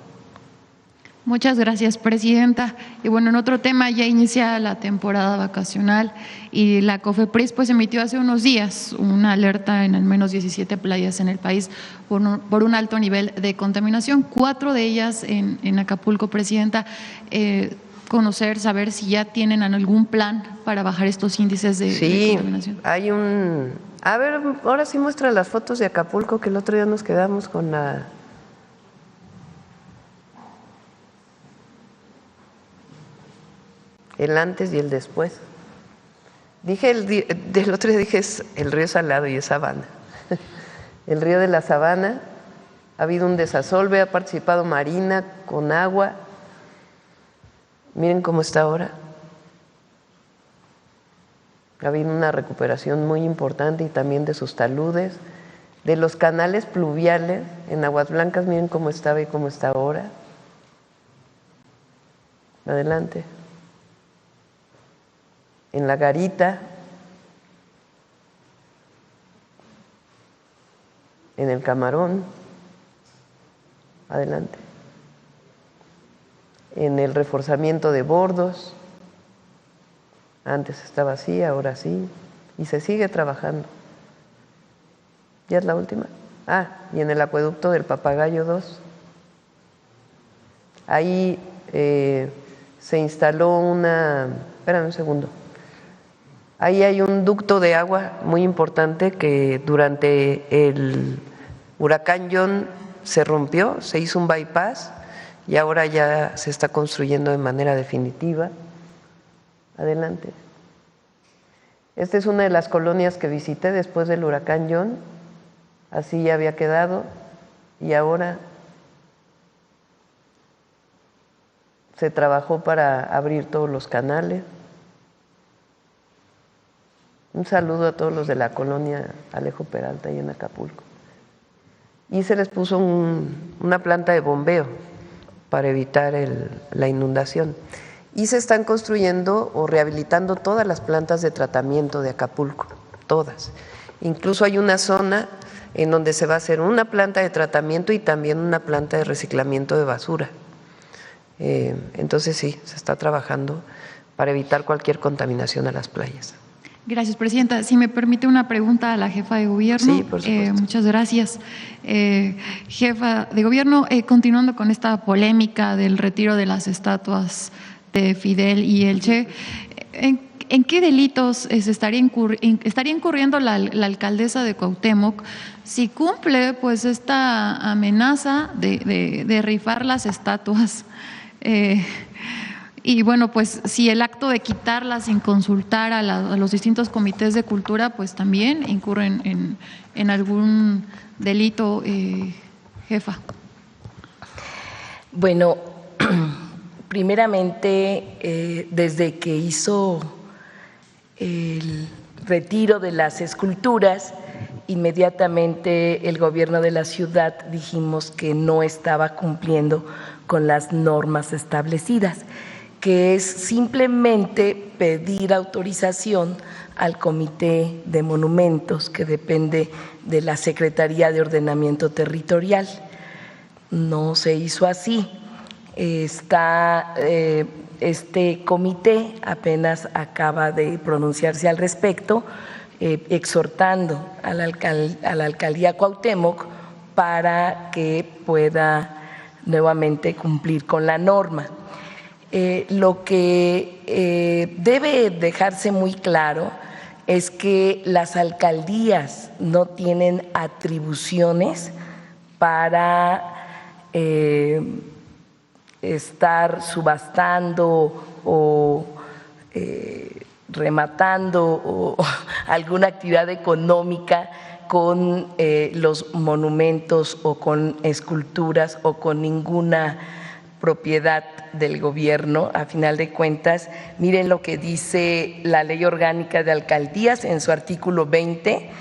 Muchas gracias, presidenta. Y bueno, en otro tema, ya inicia la temporada vacacional y la COFEPRIS pues emitió hace unos días una alerta en al menos 17 playas en el país por un alto nivel de contaminación, 4 de ellas en Acapulco, presidenta. Conocer, saber si ya tienen algún plan para bajar estos índices de contaminación. Sí, hay un… A ver, ahora sí muestra las fotos de Acapulco, que el otro día nos quedamos con el antes y el después. Del otro día dije, es el río Salado y es Sabana. El río de la Sabana, ha habido un desasolve, ha participado Marina con agua. Miren cómo está ahora. Ha habido una recuperación muy importante y también de sus taludes, de los canales pluviales en Aguas Blancas, miren cómo estaba y cómo está ahora. Adelante. En La Garita, en el Camarón, adelante. En el reforzamiento de bordos, antes estaba así, ahora sí, y se sigue trabajando. ¿Ya es la última? Y en el acueducto del Papagayo 2. Ahí se instaló espérame un segundo. Ahí hay un ducto de agua muy importante que durante el huracán John se rompió, se hizo un bypass y ahora ya se está construyendo de manera definitiva. Adelante. Esta es una de las colonias que visité después del huracán John, así ya había quedado y ahora se trabajó para abrir todos los canales. Un saludo a todos los de la colonia Alejo Peralta y en Acapulco. Y se les puso una planta de bombeo para evitar la inundación. Y se están construyendo o rehabilitando todas las plantas de tratamiento de Acapulco, todas. Incluso hay una zona en donde se va a hacer una planta de tratamiento y también una planta de reciclamiento de basura. Entonces sí, se está trabajando para evitar cualquier contaminación a las playas. Gracias, presidenta. Si me permite una pregunta a la jefa de gobierno. Sí, por supuesto. Muchas gracias. Jefa de gobierno, continuando con esta polémica del retiro de las estatuas de Fidel y el Che, ¿en qué delitos estaría incurriendo la alcaldesa de Cuauhtémoc si cumple pues esta amenaza de rifar las estatuas? Y bueno, pues si el acto de quitarlas sin consultar a los distintos comités de cultura, pues también incurren en algún delito, jefa. Bueno, primeramente, desde que hizo el retiro de las esculturas, inmediatamente el gobierno de la ciudad dijimos que no estaba cumpliendo con las normas establecidas, que es simplemente pedir autorización al Comité de Monumentos, que depende de la Secretaría de Ordenamiento Territorial. No se hizo así. Este comité apenas acaba de pronunciarse al respecto, exhortando a la alcaldía Cuauhtémoc para que pueda nuevamente cumplir con la norma. Lo que debe dejarse muy claro es que las alcaldías no tienen atribuciones para estar subastando o rematando o alguna actividad económica con los monumentos o con esculturas o con ninguna propiedad del gobierno. A final de cuentas, miren lo que dice la Ley Orgánica de Alcaldías en su artículo 20.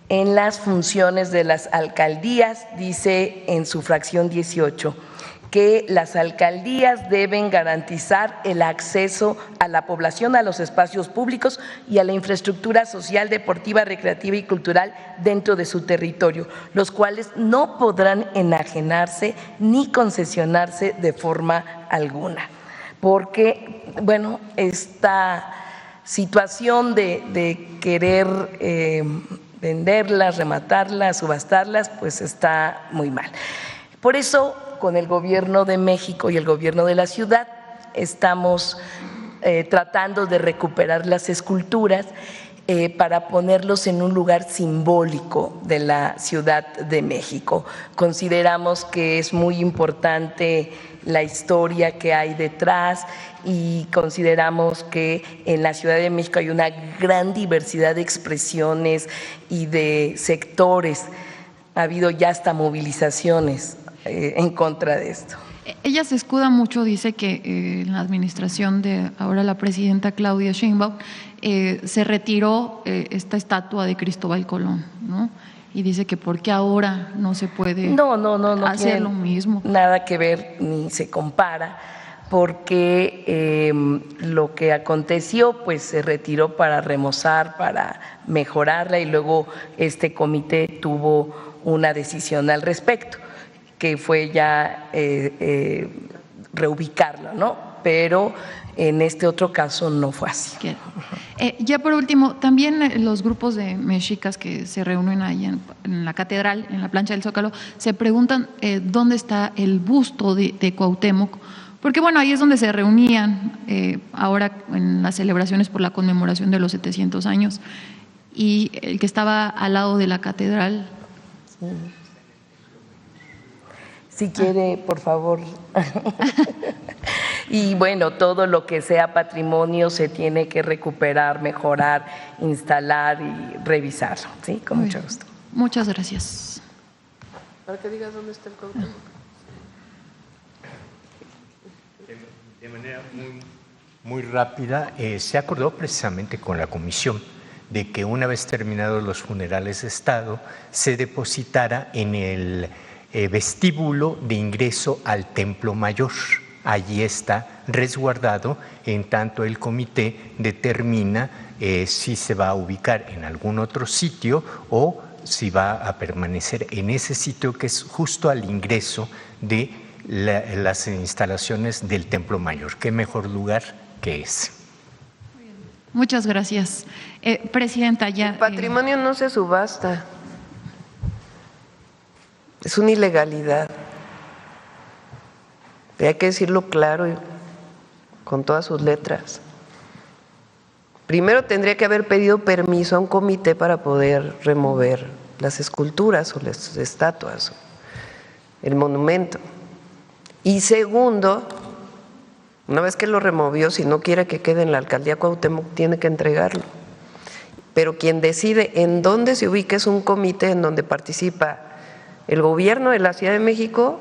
En las funciones de las alcaldías, dice en su fracción 18, que las alcaldías deben garantizar el acceso a la población a los espacios públicos y a la infraestructura social, deportiva, recreativa y cultural dentro de su territorio, los cuales no podrán enajenarse ni concesionarse de forma alguna. Porque, bueno, esta situación de querer venderlas, rematarlas, subastarlas, pues está muy mal. Por eso, con el Gobierno de México y el Gobierno de la ciudad estamos tratando de recuperar las esculturas para ponerlos en un lugar simbólico de la Ciudad de México. Consideramos que es muy importante la historia que hay detrás y consideramos que en la Ciudad de México hay una gran diversidad de expresiones y de sectores. Ha habido ya hasta movilizaciones en contra de esto. Ella se escuda mucho, dice que en la administración de ahora la presidenta Claudia Sheinbaum se retiró esta estatua de Cristóbal Colón, ¿no? Y dice que por qué ahora no se puede hacer lo mismo. Nada que ver ni se compara, porque lo que aconteció pues se retiró para remozar, para mejorarla, y luego este comité tuvo una decisión al respecto, que fue ya reubicarlo, ¿no? Pero en este otro caso no fue así. Ya por último, también los grupos de mexicas que se reúnen ahí en la catedral, en la plancha del Zócalo, se preguntan dónde está el busto de Cuauhtémoc, porque bueno, ahí es donde se reunían ahora en las celebraciones por la conmemoración de los 700 años, y el que estaba al lado de la catedral. Sí. Si quiere, por favor. Y bueno, todo lo que sea patrimonio se tiene que recuperar, mejorar, instalar y revisar. Sí, con mucho gusto. Muchas gracias. Para que digas dónde está el Cuauhtémoc. De manera muy rápida, se acordó precisamente con la comisión de que una vez terminados los funerales de Estado, se depositara en el vestíbulo de ingreso al Templo Mayor. Allí está resguardado, en tanto el comité determina si se va a ubicar en algún otro sitio o si va a permanecer en ese sitio que es justo al ingreso de las instalaciones del Templo Mayor. ¿Qué mejor lugar que ese? Muchas gracias. Presidenta, ya… El patrimonio no se subasta. Es una ilegalidad. Y hay que decirlo claro y con todas sus letras. Primero tendría que haber pedido permiso a un comité para poder remover las esculturas o las estatuas, el monumento. Y segundo, una vez que lo removió, si no quiere que quede en la alcaldía Cuauhtémoc, tiene que entregarlo. Pero quien decide en dónde se ubica es un comité en donde participa el gobierno de la Ciudad de México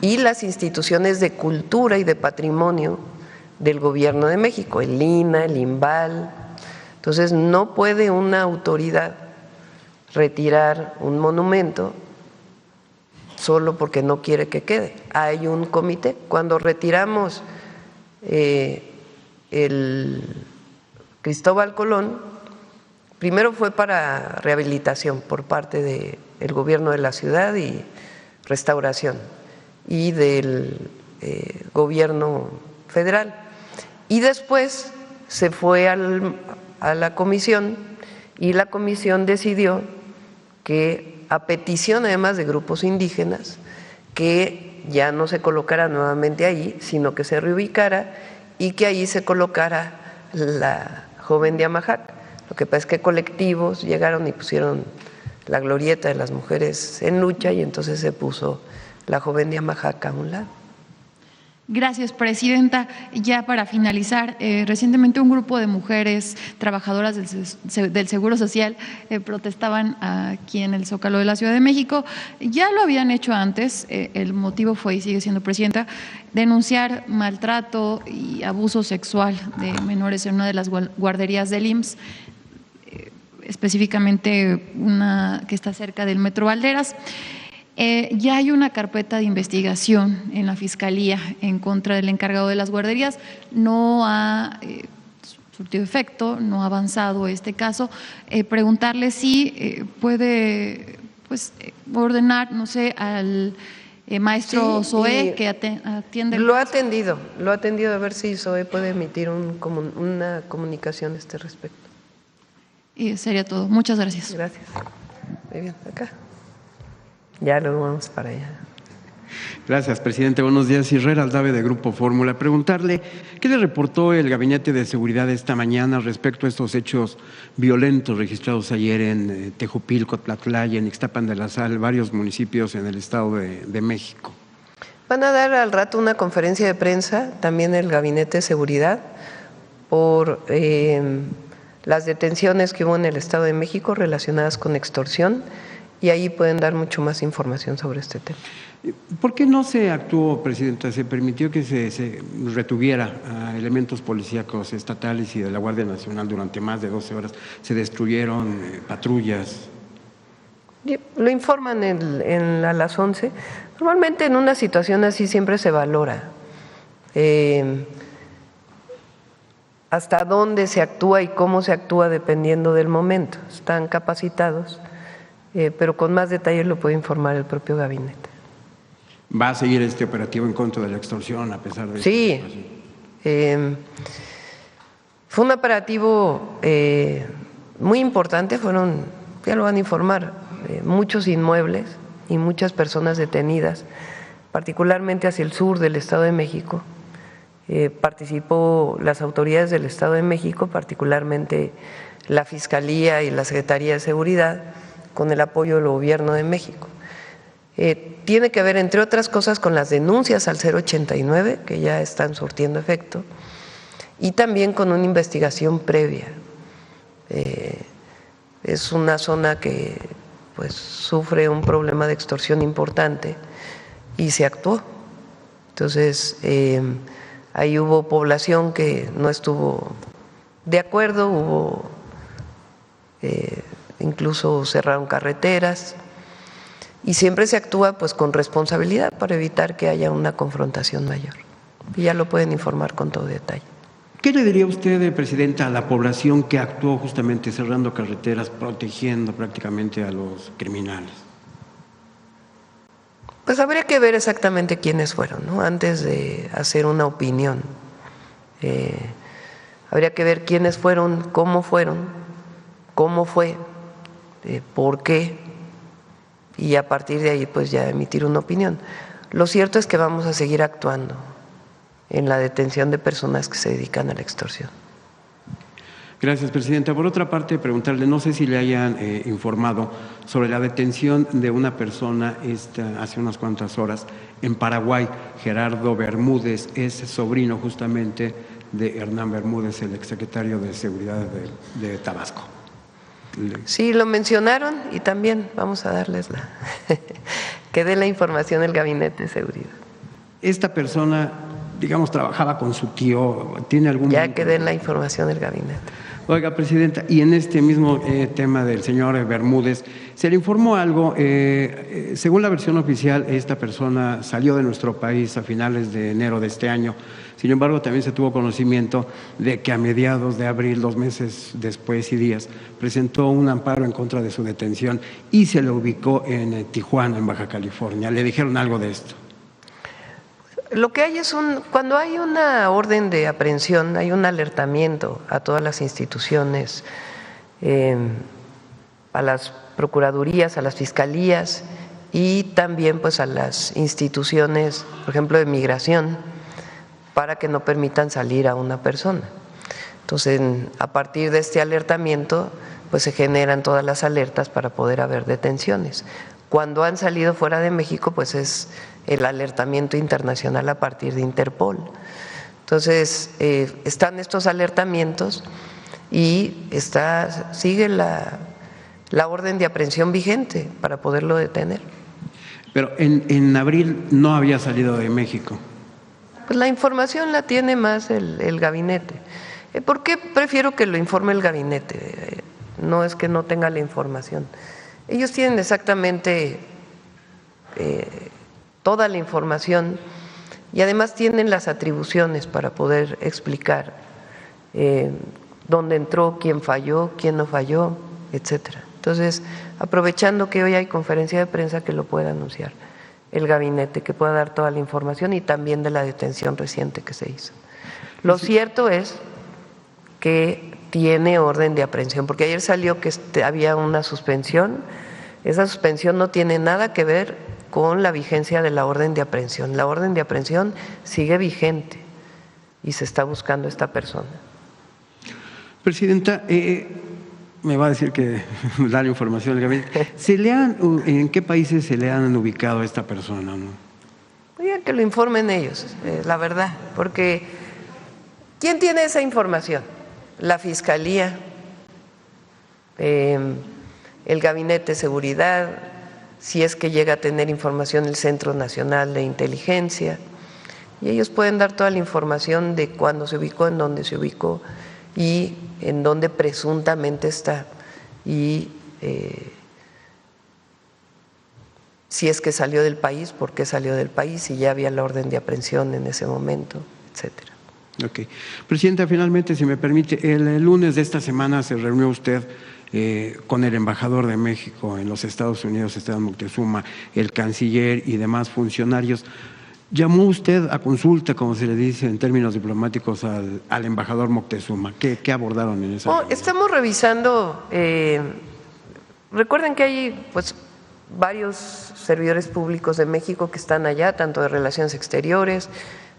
y las instituciones de cultura y de patrimonio del gobierno de México, el INAH, el INVAL. Entonces, no puede una autoridad retirar un monumento solo porque no quiere que quede. Hay un comité. Cuando retiramos el Cristóbal Colón, primero fue para rehabilitación por parte del gobierno de la ciudad y restauración, y del gobierno federal. Y después se fue a la comisión y la comisión decidió que, a petición además de grupos indígenas, que ya no se colocara nuevamente ahí, sino que se reubicara y que ahí se colocara la joven de Amajac. Lo que pasa es que colectivos llegaron y pusieron la glorieta de las mujeres en lucha y entonces se puso la joven de Amajac a un lado. Gracias, presidenta. Ya para finalizar, recientemente un grupo de mujeres trabajadoras del Seguro Social protestaban aquí en el Zócalo de la Ciudad de México. Ya lo habían hecho antes, el motivo fue, y sigue siendo, presidenta, denunciar maltrato y abuso sexual de menores en una de las guarderías del IMSS, específicamente una que está cerca del Metro Valderas. Ya hay una carpeta de investigación en la Fiscalía en contra del encargado de las guarderías. No ha surtido efecto, no ha avanzado este caso. Preguntarle si puede ordenar, no sé, al maestro Zoé que atiende. Lo ha atendido a ver si Zoé puede emitir una comunicación a este respecto. Y sería todo. Muchas gracias. Gracias. Muy bien, acá. Ya luego vamos para allá. Gracias, presidente. Buenos días. Israel Aldave, de Grupo Fórmula. Preguntarle, ¿qué le reportó el Gabinete de Seguridad esta mañana respecto a estos hechos violentos registrados ayer en Tejupilco, Tlatlaya, en Ixtapan de la Sal, varios municipios en el Estado de México? Van a dar al rato una conferencia de prensa, también el Gabinete de Seguridad, por las detenciones que hubo en el Estado de México relacionadas con extorsión, y ahí pueden dar mucho más información sobre este tema. ¿Por qué no se actuó, presidenta? ¿Se permitió que se retuviera a elementos policíacos estatales y de la Guardia Nacional durante más de 12 horas? ¿Se destruyeron patrullas? Lo informan a las 11. Normalmente en una situación así siempre se valora hasta dónde se actúa y cómo se actúa dependiendo del momento. Están capacitados. Pero con más detalles lo puede informar el propio gabinete. ¿Va a seguir este operativo en contra de la extorsión a pesar de Sí, fue un operativo muy importante, ya lo van a informar, muchos inmuebles y muchas personas detenidas, particularmente hacia el sur del Estado de México. Participó las autoridades del Estado de México, particularmente la Fiscalía y la Secretaría de Seguridad, con el apoyo del Gobierno de México. Tiene que ver, entre otras cosas, con las denuncias al 089, que ya están surtiendo efecto, y también con una investigación previa. Es una zona que sufre un problema de extorsión importante y se actuó. Entonces, ahí hubo población que no estuvo de acuerdo, incluso cerraron carreteras, y siempre se actúa con responsabilidad para evitar que haya una confrontación mayor. Y ya lo pueden informar con todo detalle. ¿Qué le diría usted, presidenta, a la población que actuó justamente cerrando carreteras, protegiendo prácticamente a los criminales? Pues habría que ver exactamente quiénes fueron, ¿no? Antes de hacer una opinión. Habría que ver quiénes fueron, cómo fue, por qué, y a partir de ahí ya emitir una opinión. Lo cierto es que vamos a seguir actuando en la detención de personas que se dedican a la extorsión. Gracias, presidenta. Por otra parte, preguntarle, no sé si le hayan informado sobre la detención de una persona hace unas cuantas horas en Paraguay. Gerardo Bermúdez es sobrino justamente de Hernán Bermúdez, el exsecretario de Seguridad de Tabasco. Sí, lo mencionaron y también vamos a darles que dé la información el Gabinete de Seguridad. Esta persona, digamos, trabajaba con su tío, ¿tiene algún...? Ya que den la información el Gabinete. Oiga, presidenta, y en este mismo tema del señor Bermúdez, ¿se le informó algo? Según la versión oficial, esta persona salió de nuestro país a finales de enero de este año. Sin embargo, también se tuvo conocimiento de que a mediados de abril, 2 meses después y días, presentó un amparo en contra de su detención y se le ubicó en Tijuana, en Baja California. ¿Le dijeron algo de esto? Lo que hay es cuando hay una orden de aprehensión, hay un alertamiento a todas las instituciones, a las procuradurías, a las fiscalías y también pues a las instituciones, por ejemplo, de migración, para que no permitan salir a una persona. Entonces, a partir de este alertamiento, pues se generan todas las alertas para poder haber detenciones. Cuando han salido fuera de México, pues es el alertamiento internacional a partir de Interpol. Entonces, están estos alertamientos y sigue la orden de aprehensión vigente para poderlo detener. Pero en abril no había salido de México. Pues la información la tiene más el gabinete. ¿Por qué prefiero que lo informe el gabinete? No es que no tenga la información. Ellos tienen exactamente toda la información y además tienen las atribuciones para poder explicar dónde entró, quién falló, quién no falló, etcétera. Entonces, aprovechando que hoy hay conferencia de prensa, que lo pueda anunciar el gabinete, que pueda dar toda la información y también de la detención reciente que se hizo. Lo cierto es que tiene orden de aprehensión, porque ayer salió que había una suspensión. Esa suspensión no tiene nada que ver con la vigencia de la orden de aprehensión. La orden de aprehensión sigue vigente y se está buscando a esta persona. Presidenta, me va a decir que da la información al gabinete. ¿En qué países se le han ubicado a esta persona? ¿No? Oigan, que lo informen ellos, la verdad, porque ¿quién tiene esa información? La Fiscalía, el Gabinete de Seguridad, si es que llega a tener información el Centro Nacional de Inteligencia, y ellos pueden dar toda la información de cuándo se ubicó, en dónde se ubicó y en dónde presuntamente está, y si es que salió del país, por qué salió del país, si ya había la orden de aprehensión en ese momento, etcétera. Ok. Presidenta, finalmente, si me permite, el lunes de esta semana se reunió usted con el embajador de México en los Estados Unidos, Esteban Moctezuma, el canciller y demás funcionarios. ¿Llamó usted a consulta, como se le dice en términos diplomáticos, al embajador Moctezuma? ¿Qué abordaron en esa reunión? Estamos revisando, recuerden que hay pues varios servidores públicos de México que están allá, tanto de Relaciones Exteriores,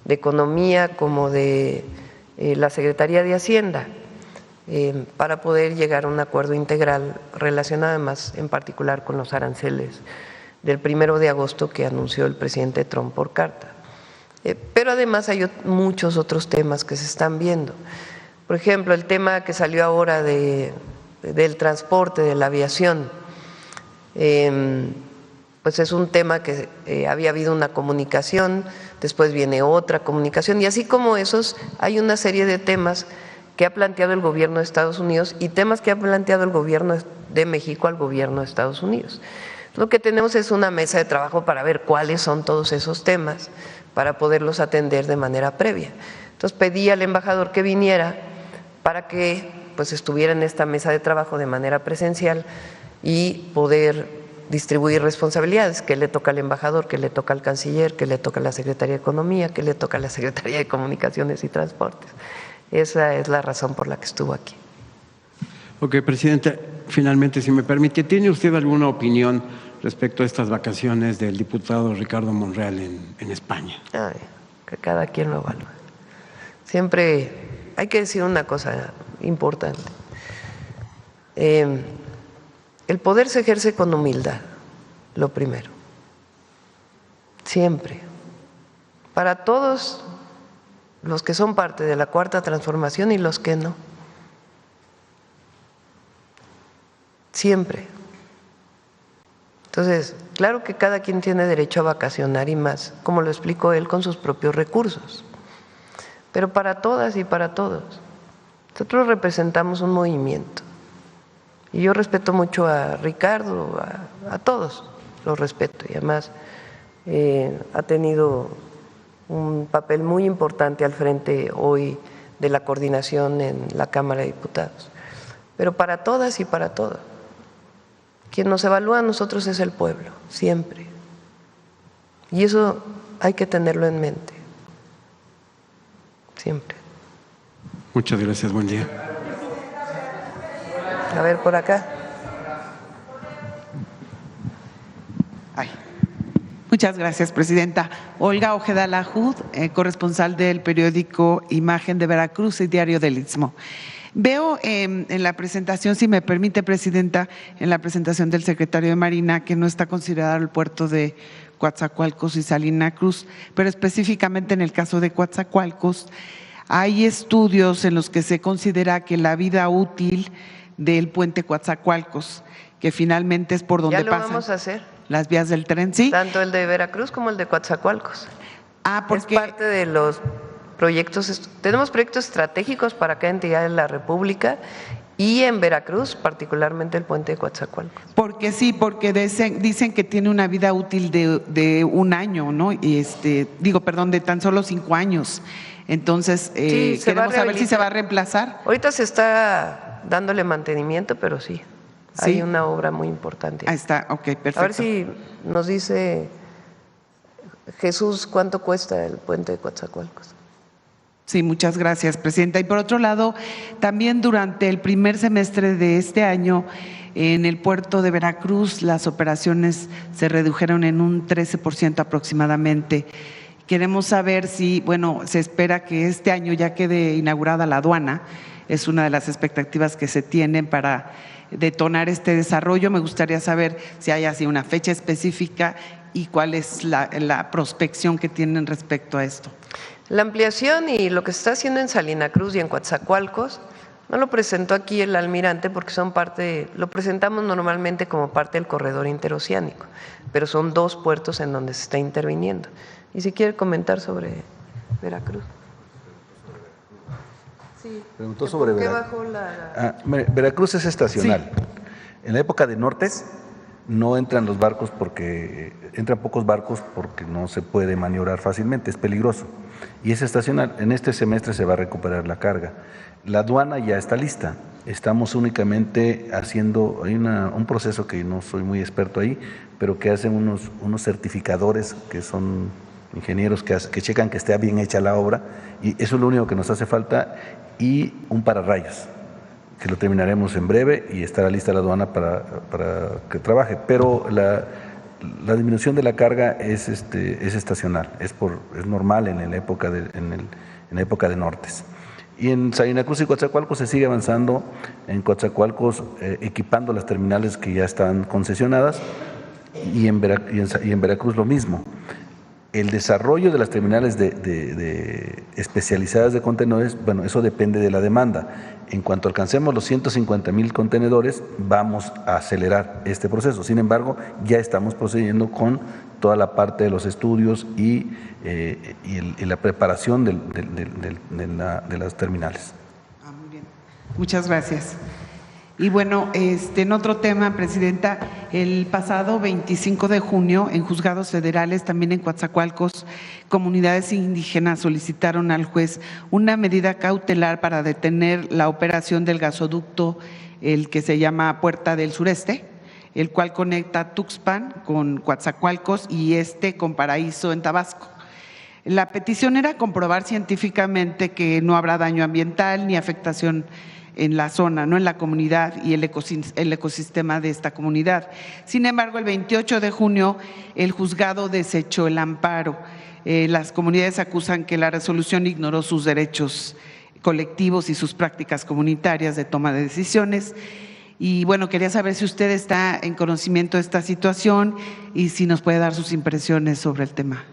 de Economía como de la Secretaría de Hacienda, para poder llegar a un acuerdo integral relacionado además en particular con los aranceles del 1 de agosto que anunció el presidente Trump por carta. Pero además hay muchos otros temas que se están viendo. Por ejemplo, el tema que salió ahora del transporte, de la aviación, pues es un tema que había habido una comunicación, después viene otra comunicación, y así como esos, hay una serie de temas que ha planteado el gobierno de Estados Unidos y temas que ha planteado el gobierno de México al gobierno de Estados Unidos. Lo que tenemos es una mesa de trabajo para ver cuáles son todos esos temas, para poderlos atender de manera previa. Entonces pedí al embajador que viniera para que pues estuviera en esta mesa de trabajo de manera presencial y poder distribuir responsabilidades, que le toca al embajador, que le toca al canciller, que le toca a la Secretaría de Economía, que le toca a la Secretaría de Comunicaciones y Transportes. Esa es la razón por la que estuvo aquí. Ok, Presidenta, finalmente, si me permite, ¿tiene usted alguna opinión respecto a estas vacaciones del diputado Ricardo Monreal en España? Ay, que cada quien lo evalúa. Siempre hay que decir una cosa importante. El poder se ejerce con humildad, lo primero. Siempre. Para todos los que son parte de la Cuarta Transformación y los que no. Siempre. Entonces, claro que cada quien tiene derecho a vacacionar y más, como lo explicó él, con sus propios recursos. Pero para todas y para todos, nosotros representamos un movimiento. Y yo respeto mucho a Ricardo, a todos los respeto, y además ha tenido un papel muy importante al frente hoy de la coordinación en la Cámara de Diputados. Pero para todas y para todos, quien nos evalúa a nosotros es el pueblo, siempre. Y eso hay que tenerlo en mente. siempre. Muchas gracias, buen día. A ver, por acá. Muchas gracias, presidenta. Olga Ojeda Lajud, corresponsal del periódico Imagen de Veracruz y Diario del Istmo. Veo en la presentación, si me permite, presidenta, en la presentación del secretario de Marina, que no está considerado el puerto de Coatzacoalcos y Salina Cruz, pero específicamente en el caso de Coatzacoalcos, hay estudios en los que se considera que la vida útil del puente Coatzacoalcos, que finalmente es por donde ya lo pasan vamos a hacer. Las vías del tren, ¿sí? Tanto el de Veracruz como el de Coatzacoalcos. Porque es parte de los proyectos, tenemos proyectos estratégicos para cada entidad de la República y en Veracruz, particularmente el puente de Coatzacoalcos. Porque sí, porque dicen que tiene una vida útil de un año, ¿no? Y de tan solo 5 años. Entonces, queremos saber si se va a reemplazar. Ahorita se está dándole mantenimiento, pero sí. ¿Sí? Hay una obra muy importante. Ahí está, ok, perfecto. A ver si nos dice Jesús cuánto cuesta el puente de Coatzacoalcos. Sí, muchas gracias, presidenta. Y por otro lado, también durante el primer semestre de este año, en el puerto de Veracruz, las operaciones se redujeron en un 13% aproximadamente. Queremos saber si, se espera que este año ya quede inaugurada la aduana. Es una de las expectativas que se tienen para detonar este desarrollo. Me gustaría saber si hay así una fecha específica y cuál es la prospección que tienen respecto a esto. La ampliación y lo que se está haciendo en Salina Cruz y en Coatzacoalcos no lo presentó aquí el almirante porque lo presentamos normalmente como parte del corredor interoceánico, pero son 2 puertos en donde se está interviniendo. Y si quiere comentar sobre Veracruz. Sí. Preguntó sobre Veracruz. Veracruz es estacional. Sí. En la época de Nortes no entran los barcos entran pocos barcos porque no se puede maniobrar fácilmente, es peligroso. Y es estacional. En este semestre se va a recuperar la carga. La aduana ya está lista. Estamos únicamente haciendo, hay un proceso que no soy muy experto ahí, pero que hacen unos certificadores que son ingenieros que checan que esté bien hecha la obra, y eso es lo único que nos hace falta, y un pararrayos, que lo terminaremos en breve y estará lista la aduana para que trabaje. Pero la disminución de la carga es estacional, es normal en la época de Nortes. Y en Salina Cruz y Coatzacoalcos se sigue avanzando. En Coatzacoalcos equipando las terminales que ya están concesionadas, y en Veracruz lo mismo. El desarrollo de las terminales de especializadas de contenedores, eso depende de la demanda. En cuanto alcancemos los 150,000 contenedores, vamos a acelerar este proceso. Sin embargo, ya estamos procediendo con toda la parte de los estudios y la preparación de las terminales. Muy bien. Muchas gracias. Y en otro tema, presidenta, el pasado 25 de junio, en juzgados federales, también en Coatzacoalcos, comunidades indígenas solicitaron al juez una medida cautelar para detener la operación del gasoducto, el que se llama Puerta del Sureste, el cual conecta Tuxpan con Coatzacoalcos y con Paraíso en Tabasco. La petición era comprobar científicamente que no habrá daño ambiental ni afectación en la zona, no en la comunidad y el ecosistema de esta comunidad. Sin embargo, el 28 de junio el juzgado desechó el amparo. Las comunidades acusan que la resolución ignoró sus derechos colectivos y sus prácticas comunitarias de toma de decisiones. Y quería saber si usted está en conocimiento de esta situación y si nos puede dar sus impresiones sobre el tema.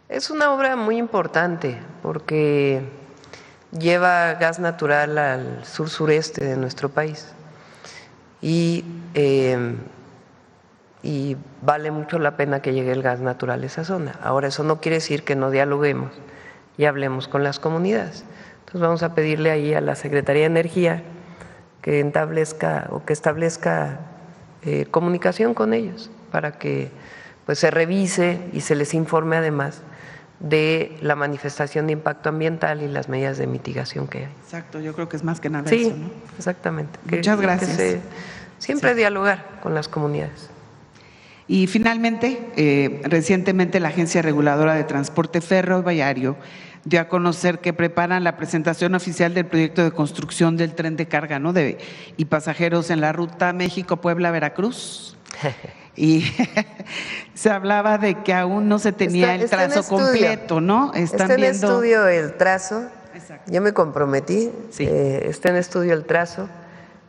Es una obra muy importante porque lleva gas natural al sur-sureste de nuestro país y vale mucho la pena que llegue el gas natural a esa zona. Ahora, eso no quiere decir que no dialoguemos y hablemos con las comunidades. Entonces vamos a pedirle ahí a la Secretaría de Energía que establezca comunicación con ellos para que se revise y se les informe además de la manifestación de impacto ambiental y las medidas de mitigación que hay. Exacto, yo creo que es más que nada sí, eso, ¿no? Exactamente. Muchas gracias. Siempre dialogar con las comunidades. Y finalmente, recientemente la Agencia Reguladora de Transporte Ferroviario dio a conocer que preparan la presentación oficial del proyecto de construcción del tren de carga, ¿no? Y pasajeros en la ruta México-Puebla-Veracruz. Y se hablaba de que aún no se tenía el trazo completo, ¿no? Está en estudio el trazo. Exacto. Yo me comprometí, sí. Está en estudio el trazo.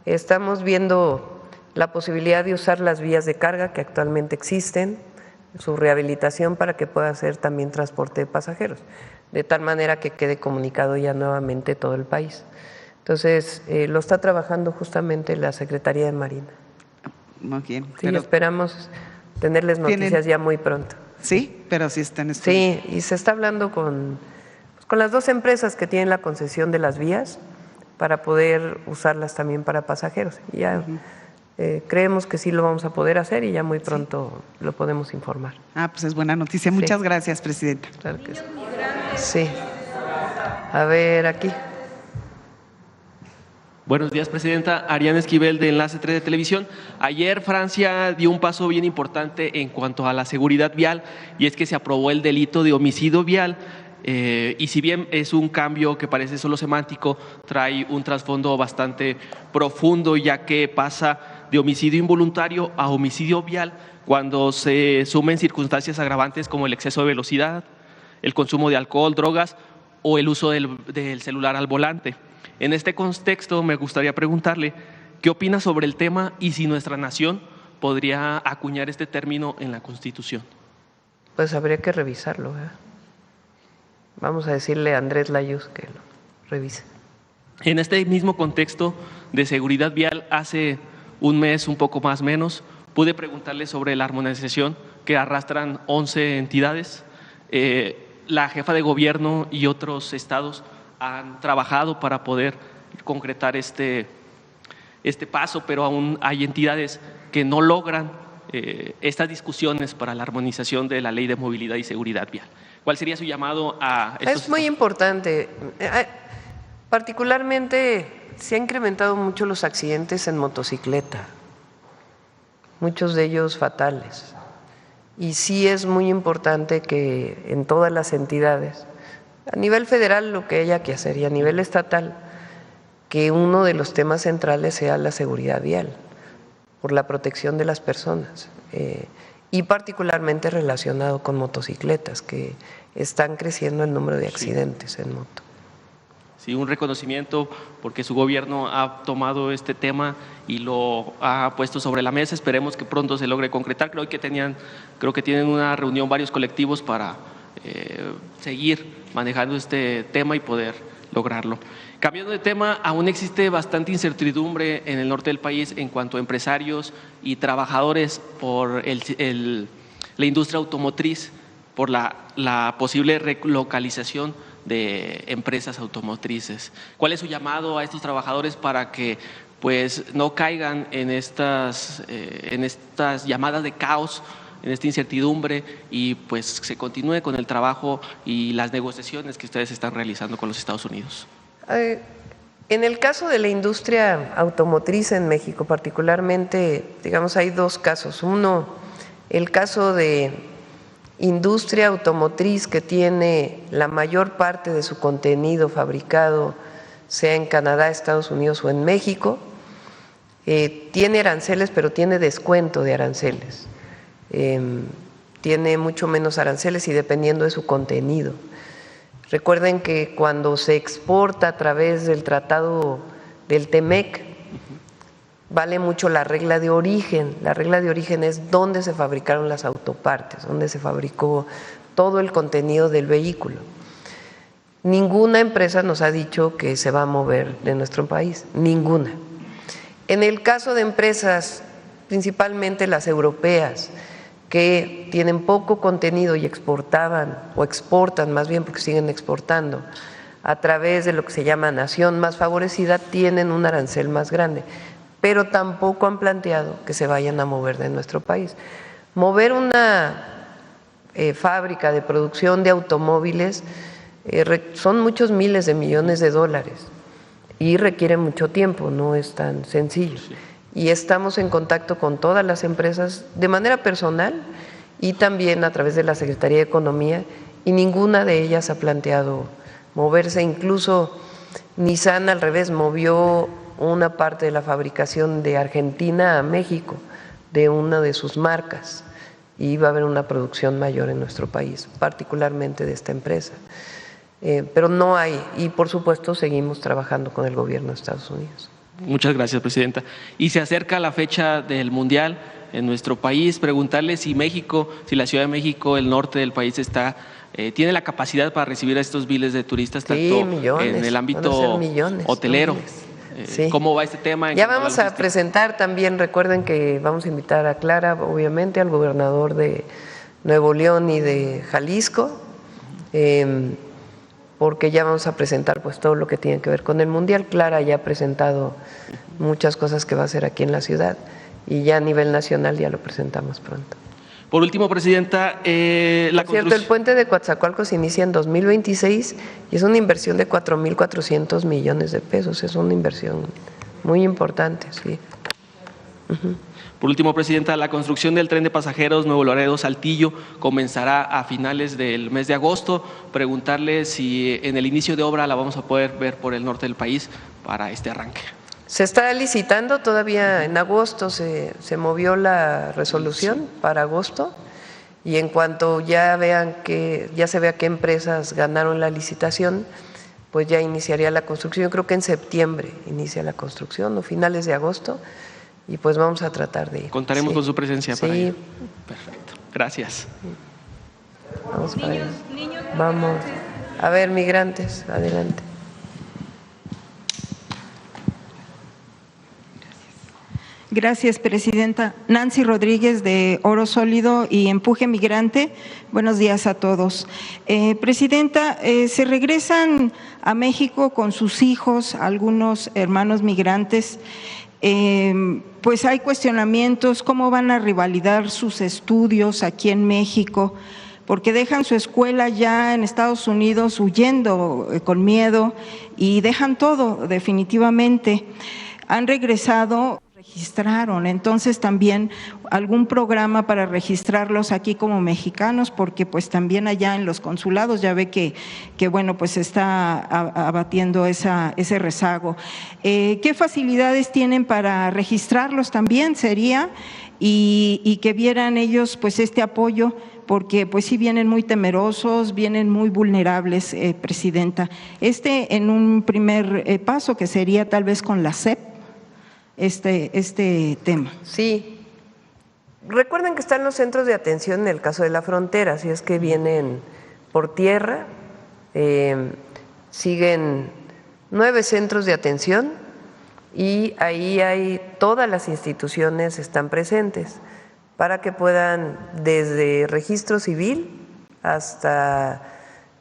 Estamos viendo la posibilidad de usar las vías de carga que actualmente existen, su rehabilitación para que pueda hacer también transporte de pasajeros, de tal manera que quede comunicado ya nuevamente todo el país. Entonces, lo está trabajando justamente la Secretaría de Marina. Muy bien. Sí, pero esperamos tenerles noticias ya muy pronto. Sí, pero sí está en estudio. Sí, y se está hablando con las dos empresas que tienen la concesión de las vías para poder usarlas también para pasajeros. Ya creemos que sí lo vamos a poder hacer y ya muy pronto lo podemos informar. Pues es buena noticia. Muchas gracias, Presidenta. Claro que sí. Sí. A ver, aquí. Buenos días, Presidenta. Arián Esquivel, de Enlace 3 de Televisión. Ayer Francia dio un paso bien importante en cuanto a la seguridad vial, y es que se aprobó el delito de homicidio vial. Y si bien es un cambio que parece solo semántico, trae un trasfondo bastante profundo, ya que pasa de homicidio involuntario a homicidio vial cuando se sumen circunstancias agravantes como el exceso de velocidad, el consumo de alcohol, drogas o el uso del celular al volante. En este contexto me gustaría preguntarle qué opina sobre el tema y si nuestra nación podría acuñar este término en la Constitución. Pues habría que revisarlo, ¿eh? Vamos a decirle a Andrés Layuz que lo revise. En este mismo contexto de seguridad vial, hace un mes, un poco más o menos, pude preguntarle sobre la armonización que arrastran 11 entidades. La jefa de gobierno y otros estados han trabajado para poder concretar este paso, pero aún hay entidades que no logran estas discusiones para la armonización de la Ley de Movilidad y Seguridad Vial. ¿Cuál sería su llamado a estos? Es muy importante. Particularmente se han incrementado mucho los accidentes en motocicleta, muchos de ellos fatales. Y sí es muy importante que en todas las entidades, a nivel federal lo que haya que hacer y a nivel estatal, que uno de los temas centrales sea la seguridad vial, por la protección de las personas, y particularmente relacionado con motocicletas, que están creciendo el número de accidentes en moto. Sí, un reconocimiento porque su gobierno ha tomado este tema y lo ha puesto sobre la mesa. Esperemos que pronto se logre concretar. Creo que tienen una reunión varios colectivos para seguir manejando este tema y poder lograrlo. Cambiando de tema, aún existe bastante incertidumbre en el norte del país en cuanto a empresarios y trabajadores por la industria automotriz, por la posible relocalización de empresas automotrices. ¿Cuál es su llamado a estos trabajadores para que pues no caigan en estas llamadas de caos, en esta incertidumbre, y pues se continúe con el trabajo y las negociaciones que ustedes están realizando con los Estados Unidos? En el caso de la industria automotriz en México particularmente, digamos, hay dos casos. Uno, el caso de industria automotriz que tiene la mayor parte de su contenido fabricado, sea en Canadá, Estados Unidos o en México, tiene aranceles, pero tiene descuento de aranceles. Tiene mucho menos aranceles y dependiendo de su contenido. Recuerden que cuando se exporta a través del tratado del TEMEC, vale mucho la regla de origen. La regla de origen es dónde se fabricaron las autopartes, dónde se fabricó todo el contenido del vehículo. Ninguna empresa nos ha dicho que se va a mover de nuestro país, ninguna. En el caso de empresas, principalmente las europeas, que tienen poco contenido y exportaban, o exportan más bien porque siguen exportando, a través de lo que se llama nación más favorecida, tienen un arancel más grande, pero tampoco han planteado que se vayan a mover de nuestro país. Mover una fábrica de producción de automóviles son muchos miles de millones de dólares y requiere mucho tiempo, no es tan sencillo. Y estamos en contacto con todas las empresas de manera personal y también a través de la Secretaría de Economía, y ninguna de ellas ha planteado moverse. Incluso Nissan al revés movió una parte de la fabricación de Argentina a México, de una de sus marcas, y va a haber una producción mayor en nuestro país, particularmente de esta empresa. Pero no hay, y por supuesto seguimos trabajando con el gobierno de Estados Unidos. Muchas gracias, presidenta. Y se acerca la fecha del Mundial en nuestro país. Preguntarle si México, si la Ciudad de México, el norte del país tiene la capacidad para recibir a estos miles de turistas, tanto millones, en el ámbito hotelero. Sí. ¿Cómo va este tema? Ya vamos a presentar también, recuerden que vamos a invitar a Clara, obviamente, al gobernador de Nuevo León y de Jalisco, porque ya vamos a presentar pues todo lo que tiene que ver con el Mundial. Clara ya ha presentado muchas cosas que va a hacer aquí en la ciudad y ya a nivel nacional ya lo presentamos pronto. Por último, presidenta, Por cierto, el puente de Coatzacoalcos inicia en 2026 y es una inversión de 4.400 millones de pesos. Es una inversión muy importante, sí. Por último, presidenta, la construcción del tren de pasajeros Nuevo Laredo-Saltillo comenzará a finales del mes de agosto. Preguntarle si en el inicio de obra la vamos a poder ver por el norte del país para este arranque. Se está licitando todavía en agosto, se movió la resolución para agosto y en cuanto ya se vea qué empresas ganaron la licitación, pues ya iniciaría la construcción. Yo creo que en septiembre inicia la construcción o finales de agosto y pues vamos a tratar de ir. Contaremos con su presencia para ir. Perfecto. Gracias. Vamos. A ver, migrantes, adelante. Gracias, presidenta. Nancy Rodríguez, de Oro Sólido y Empuje Migrante. Buenos días a todos. Presidenta, se regresan a México con sus hijos, algunos hermanos migrantes. Pues hay cuestionamientos, ¿cómo van a revalidar sus estudios aquí en México? Porque dejan su escuela ya en Estados Unidos huyendo con miedo y dejan todo definitivamente. Han regresado, registraron, entonces también algún programa para registrarlos aquí como mexicanos, porque pues también allá en los consulados ya ve que bueno, pues está abatiendo ese rezago. ¿Qué facilidades tienen para registrarlos también sería? Y que vieran ellos pues este apoyo, porque pues sí vienen muy temerosos, vienen muy vulnerables, presidenta. En un primer paso que sería tal vez con la SEP, este tema. Sí. Recuerden que están los centros de atención en el caso de la frontera, si es que vienen por tierra, siguen 9 centros de atención y ahí todas las instituciones están presentes para que puedan desde registro civil hasta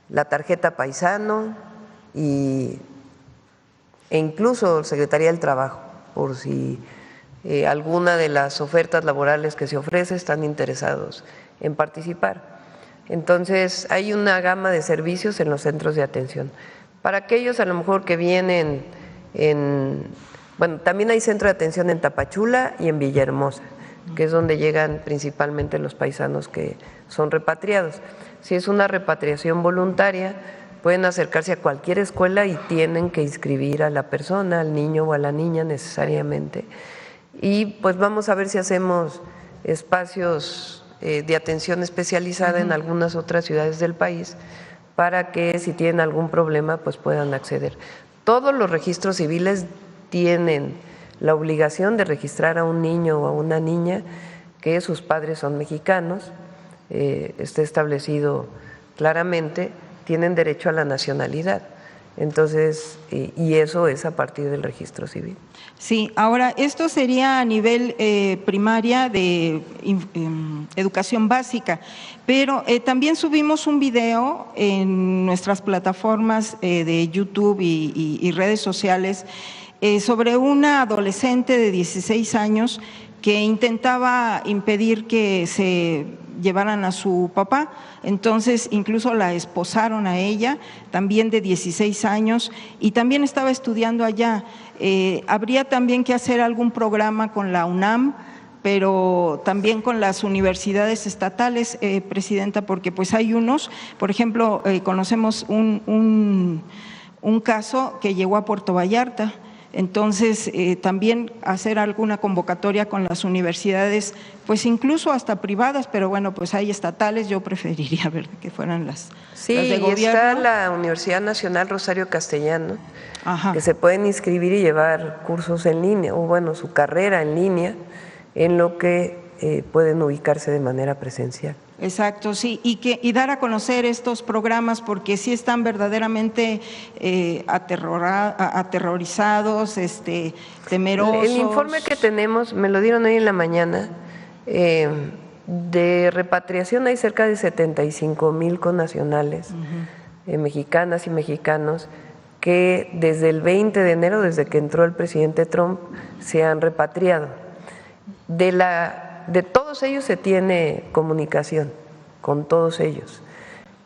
la tarjeta paisano e incluso Secretaría del Trabajo, por si alguna de las ofertas laborales que se ofrece están interesados en participar. Entonces, hay una gama de servicios en los centros de atención. Para aquellos a lo mejor que vienen bueno, también hay centro de atención en Tapachula y en Villahermosa, que es donde llegan principalmente los paisanos que son repatriados. Si es una repatriación voluntaria, pueden acercarse a cualquier escuela y tienen que inscribir a la persona, al niño o a la niña necesariamente. Y pues vamos a ver si hacemos espacios de atención especializada en algunas otras ciudades del país para que si tienen algún problema pues puedan acceder. Todos los registros civiles tienen la obligación de registrar a un niño o a una niña que sus padres son mexicanos, está establecido claramente, tienen derecho a la nacionalidad. Entonces, y eso es a partir del registro civil. Sí, ahora esto sería a nivel primaria de educación básica, pero también subimos un video en nuestras plataformas de YouTube y redes sociales sobre una adolescente de 16 años que intentaba impedir que se llevaran a su papá, entonces incluso la esposaron a ella, también de 16 años, y también estaba estudiando allá. Habría también que hacer algún programa con la UNAM pero también con las universidades estatales, Presidenta, porque pues hay unos, por ejemplo, conocemos un caso que llegó a Puerto Vallarta. Entonces, también hacer alguna convocatoria con las universidades, pues incluso hasta privadas, pero bueno, pues hay estatales, yo preferiría ver que fueran las de gobierno. Sí, está la Universidad Nacional Rosario Castellano, que se pueden inscribir y llevar cursos en línea, o bueno, su carrera en línea, en lo que pueden ubicarse de manera presencial. Exacto, sí, y dar a conocer estos programas porque sí están verdaderamente aterrorizados, temerosos. El informe que tenemos, me lo dieron hoy en la mañana, de repatriación hay cerca de 75,000 connacionales, mexicanas y mexicanos, que desde el 20 de enero, desde que entró el presidente Trump, se han repatriado. De todos ellos se tiene comunicación, con todos ellos.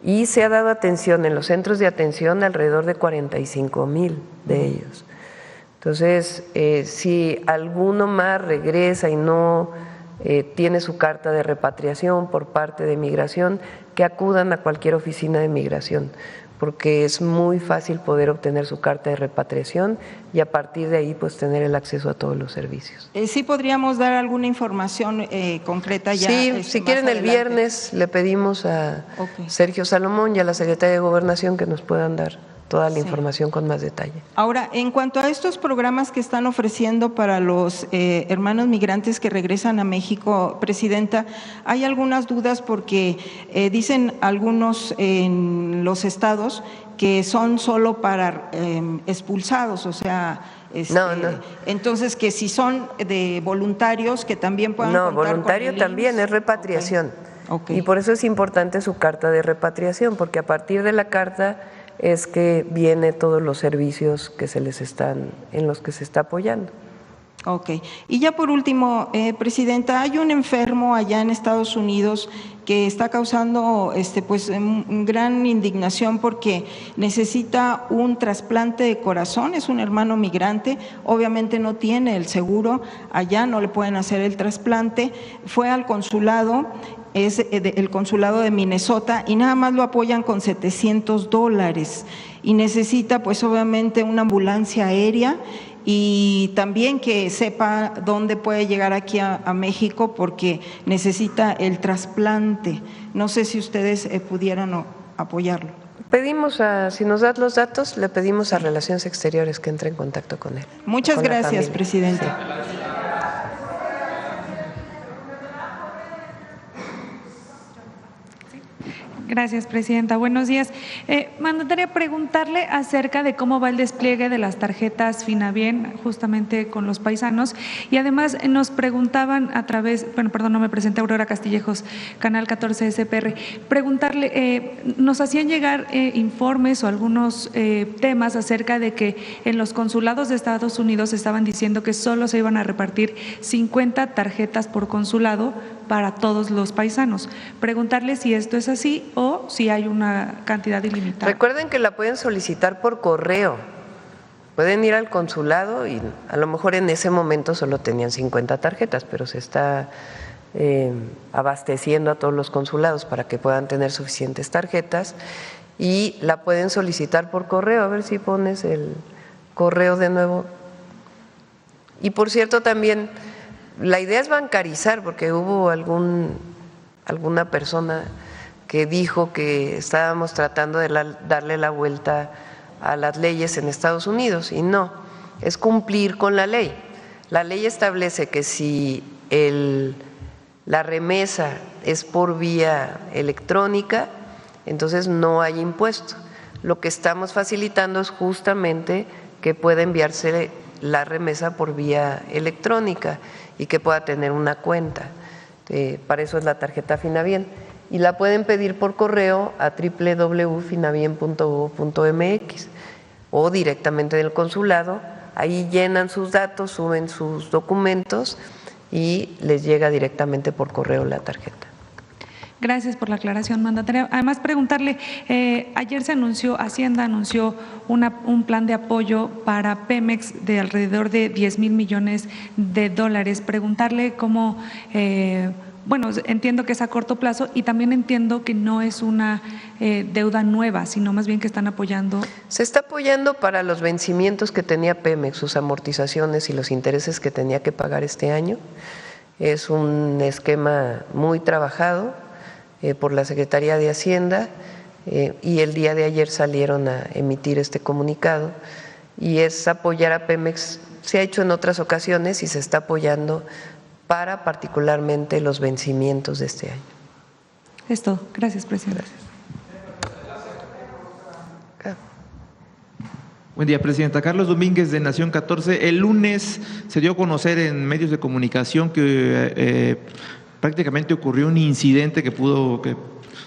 Y se ha dado atención en los centros de atención alrededor de 45,000 de ellos. Entonces, si alguno más regresa y no tiene su carta de repatriación por parte de Migración, que acudan a cualquier oficina de Migración, porque es muy fácil poder obtener su carta de repatriación y a partir de ahí pues tener el acceso a todos los servicios. ¿Sí podríamos dar alguna información concreta ya? Sí, si quieren el viernes le pedimos a Sergio Salomón y a la Secretaría de Gobernación que nos puedan dar toda la información con más detalle. Ahora, en cuanto a estos programas que están ofreciendo para los hermanos migrantes que regresan a México, Presidenta, hay algunas dudas porque dicen algunos en los estados que son solo para expulsados, o sea… No. Entonces, que si son de voluntarios, que también puedan No, contar voluntario con el también, es repatriación. Okay. Y por eso es importante su carta de repatriación, porque a partir de la carta es que viene todos los servicios que en los que se está apoyando. Ok. Y ya por último, Presidenta, hay un enfermo allá en Estados Unidos que está causando pues gran indignación porque necesita un trasplante de corazón, es un hermano migrante, obviamente no tiene el seguro, allá no le pueden hacer el trasplante, fue al consulado, es el consulado de Minnesota y nada más lo apoyan con $700 y necesita pues obviamente una ambulancia aérea y también que sepa dónde puede llegar aquí a México porque necesita el trasplante. No sé si ustedes pudieran apoyarlo. Pedimos si nos das los datos, le pedimos a Relaciones Exteriores que entre en contacto con él. Muchas gracias, Presidente. Sí. Gracias, Presidenta. Buenos días. Mandataria, preguntarle acerca de cómo va el despliegue de las tarjetas Finabien justamente con los paisanos y además nos preguntaban a través, no me presenté, Aurora Castillejos, Canal 14 SPR, preguntarle, nos hacían llegar informes o algunos temas acerca de que en los consulados de Estados Unidos estaban diciendo que solo se iban a repartir 50 tarjetas por consulado para todos los paisanos. Preguntarle si esto es así o si hay una cantidad ilimitada. Recuerden que la pueden solicitar por correo. Pueden ir al consulado y a lo mejor en ese momento solo tenían 50 tarjetas, pero se está abasteciendo a todos los consulados para que puedan tener suficientes tarjetas y la pueden solicitar por correo. A ver si pones el correo de nuevo. Y por cierto también… La idea es bancarizar, porque hubo alguna persona que dijo que estábamos tratando de darle la vuelta a las leyes en Estados Unidos, y no, es cumplir con la ley. La ley establece que si la remesa es por vía electrónica, entonces no hay impuesto. Lo que estamos facilitando es justamente que pueda enviarse la remesa por vía electrónica y que pueda tener una cuenta. Para eso es la tarjeta Finabien. Y la pueden pedir por correo a www.finabien.gov.mx o directamente del consulado. Ahí llenan sus datos, suben sus documentos y les llega directamente por correo la tarjeta. Gracias por la aclaración, mandataria. Además, preguntarle, ayer se anunció, Hacienda anunció un plan de apoyo para Pemex de alrededor de 10,000 millones de dólares. Preguntarle cómo, bueno, entiendo que es a corto plazo y también entiendo que no es una deuda nueva, sino más bien que están apoyando. Se está apoyando para los vencimientos que tenía Pemex, sus amortizaciones y los intereses que tenía que pagar este año. Es un esquema muy trabajado por la Secretaría de Hacienda y el día de ayer salieron a emitir este comunicado y es apoyar a Pemex. Se ha hecho en otras ocasiones y se está apoyando para particularmente los vencimientos de este año. Es todo. Gracias, presidente. Buen día, presidenta. Carlos Domínguez, de Nación 14. El lunes se dio a conocer en medios de comunicación que prácticamente ocurrió un incidente que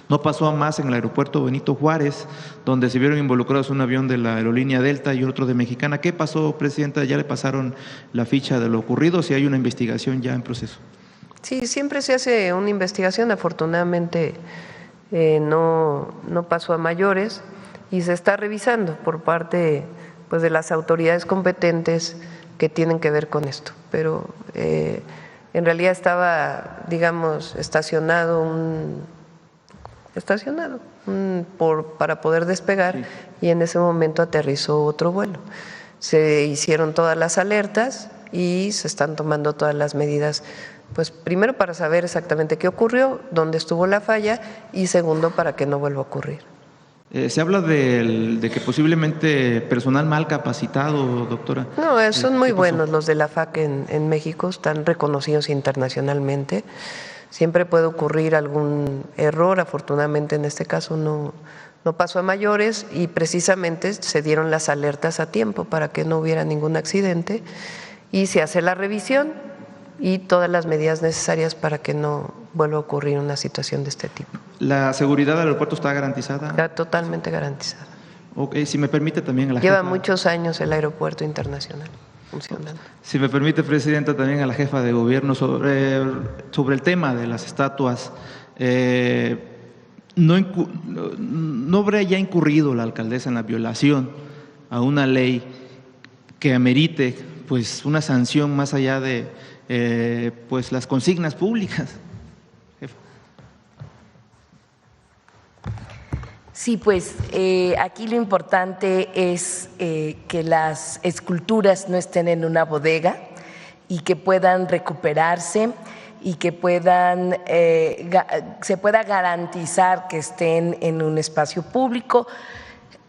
no pasó a más en el aeropuerto Benito Juárez, donde se vieron involucrados un avión de la aerolínea Delta y otro de Mexicana. ¿Qué pasó, presidenta? ¿Ya le pasaron la ficha de lo ocurrido? ¿Si hay una investigación ya en proceso? Sí, siempre se hace una investigación. Afortunadamente no pasó a mayores y se está revisando por parte pues de las autoridades competentes que tienen que ver con esto. Pero en realidad estaba, digamos, estacionado para poder despegar, sí, y en ese momento aterrizó otro vuelo. Se hicieron todas las alertas y se están tomando todas las medidas, pues primero para saber exactamente qué ocurrió, dónde estuvo la falla y segundo para que no vuelva a ocurrir. Se habla de que posiblemente personal mal capacitado, doctora. No, son muy buenos los de la FAC en México, están reconocidos internacionalmente. Siempre puede ocurrir algún error, afortunadamente en este caso no pasó a mayores y precisamente se dieron las alertas a tiempo para que no hubiera ningún accidente y se hace la revisión y todas las medidas necesarias para que no vuelva a ocurrir una situación de este tipo. ¿La seguridad del aeropuerto está garantizada? Está totalmente garantizada. Ok, si me permite también a la Lleva jefa, muchos años el aeropuerto internacional funcionando. Si me permite, presidenta, también a la jefa de gobierno sobre el tema de las estatuas. ¿No habría ya incurrido la alcaldesa en la violación a una ley que amerite pues una sanción más allá de pues las consignas públicas? Sí, pues aquí lo importante es que las esculturas no estén en una bodega y que puedan recuperarse y que se pueda garantizar que estén en un espacio público.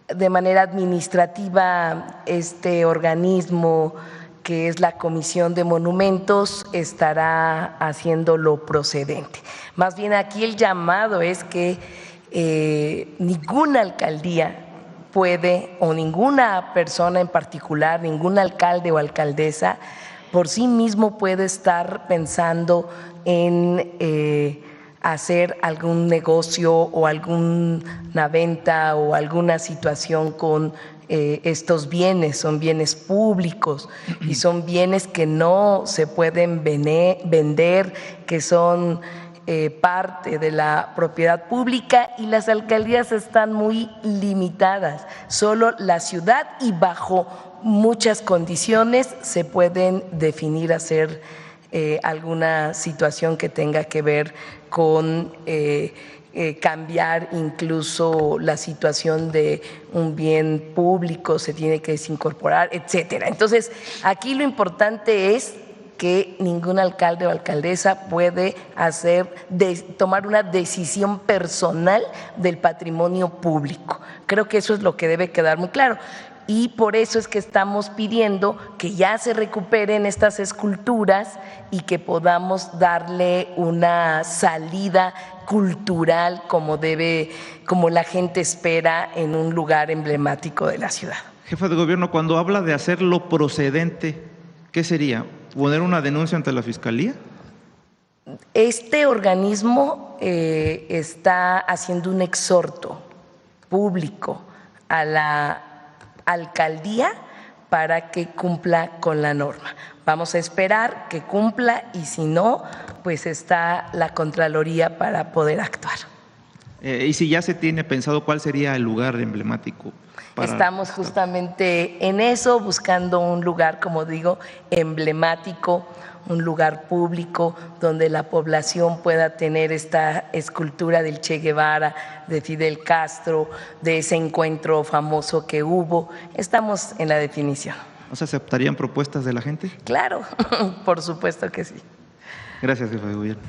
De manera administrativa, este organismo que es la Comisión de Monumentos estará haciendo lo procedente. Más bien aquí el llamado es que ninguna alcaldía puede, o ninguna persona en particular, ningún alcalde o alcaldesa por sí mismo puede estar pensando en hacer algún negocio o alguna venta o alguna situación con estos bienes. Son bienes públicos y son bienes que no se pueden vender, que son parte de la propiedad pública y las alcaldías están muy limitadas. Solo la ciudad y bajo muchas condiciones se pueden definir hacer alguna situación que tenga que ver con cambiar incluso la situación de un bien público, se tiene que desincorporar, etcétera. Entonces, aquí lo importante es que ningún alcalde o alcaldesa puede tomar una decisión personal del patrimonio público. Creo que eso es lo que debe quedar muy claro. Y por eso es que estamos pidiendo que ya se recuperen estas esculturas y que podamos darle una salida cultural como la gente espera en un lugar emblemático de la ciudad. Jefa de gobierno, cuando habla de hacer lo procedente, ¿qué sería? ¿Poner una denuncia ante la Fiscalía? Este organismo está haciendo un exhorto público a la alcaldía para que cumpla con la norma. Vamos a esperar que cumpla y si no, pues está la Contraloría para poder actuar. Y si ya se tiene pensado cuál sería el lugar emblemático. Estamos justamente en eso, buscando un lugar, como digo, emblemático, un lugar público donde la población pueda tener esta escultura del Che Guevara, de Fidel Castro, de ese encuentro famoso que hubo. Estamos en la definición. ¿No se aceptarían propuestas de la gente? Claro, por supuesto que sí. Gracias, jefa de gobierno.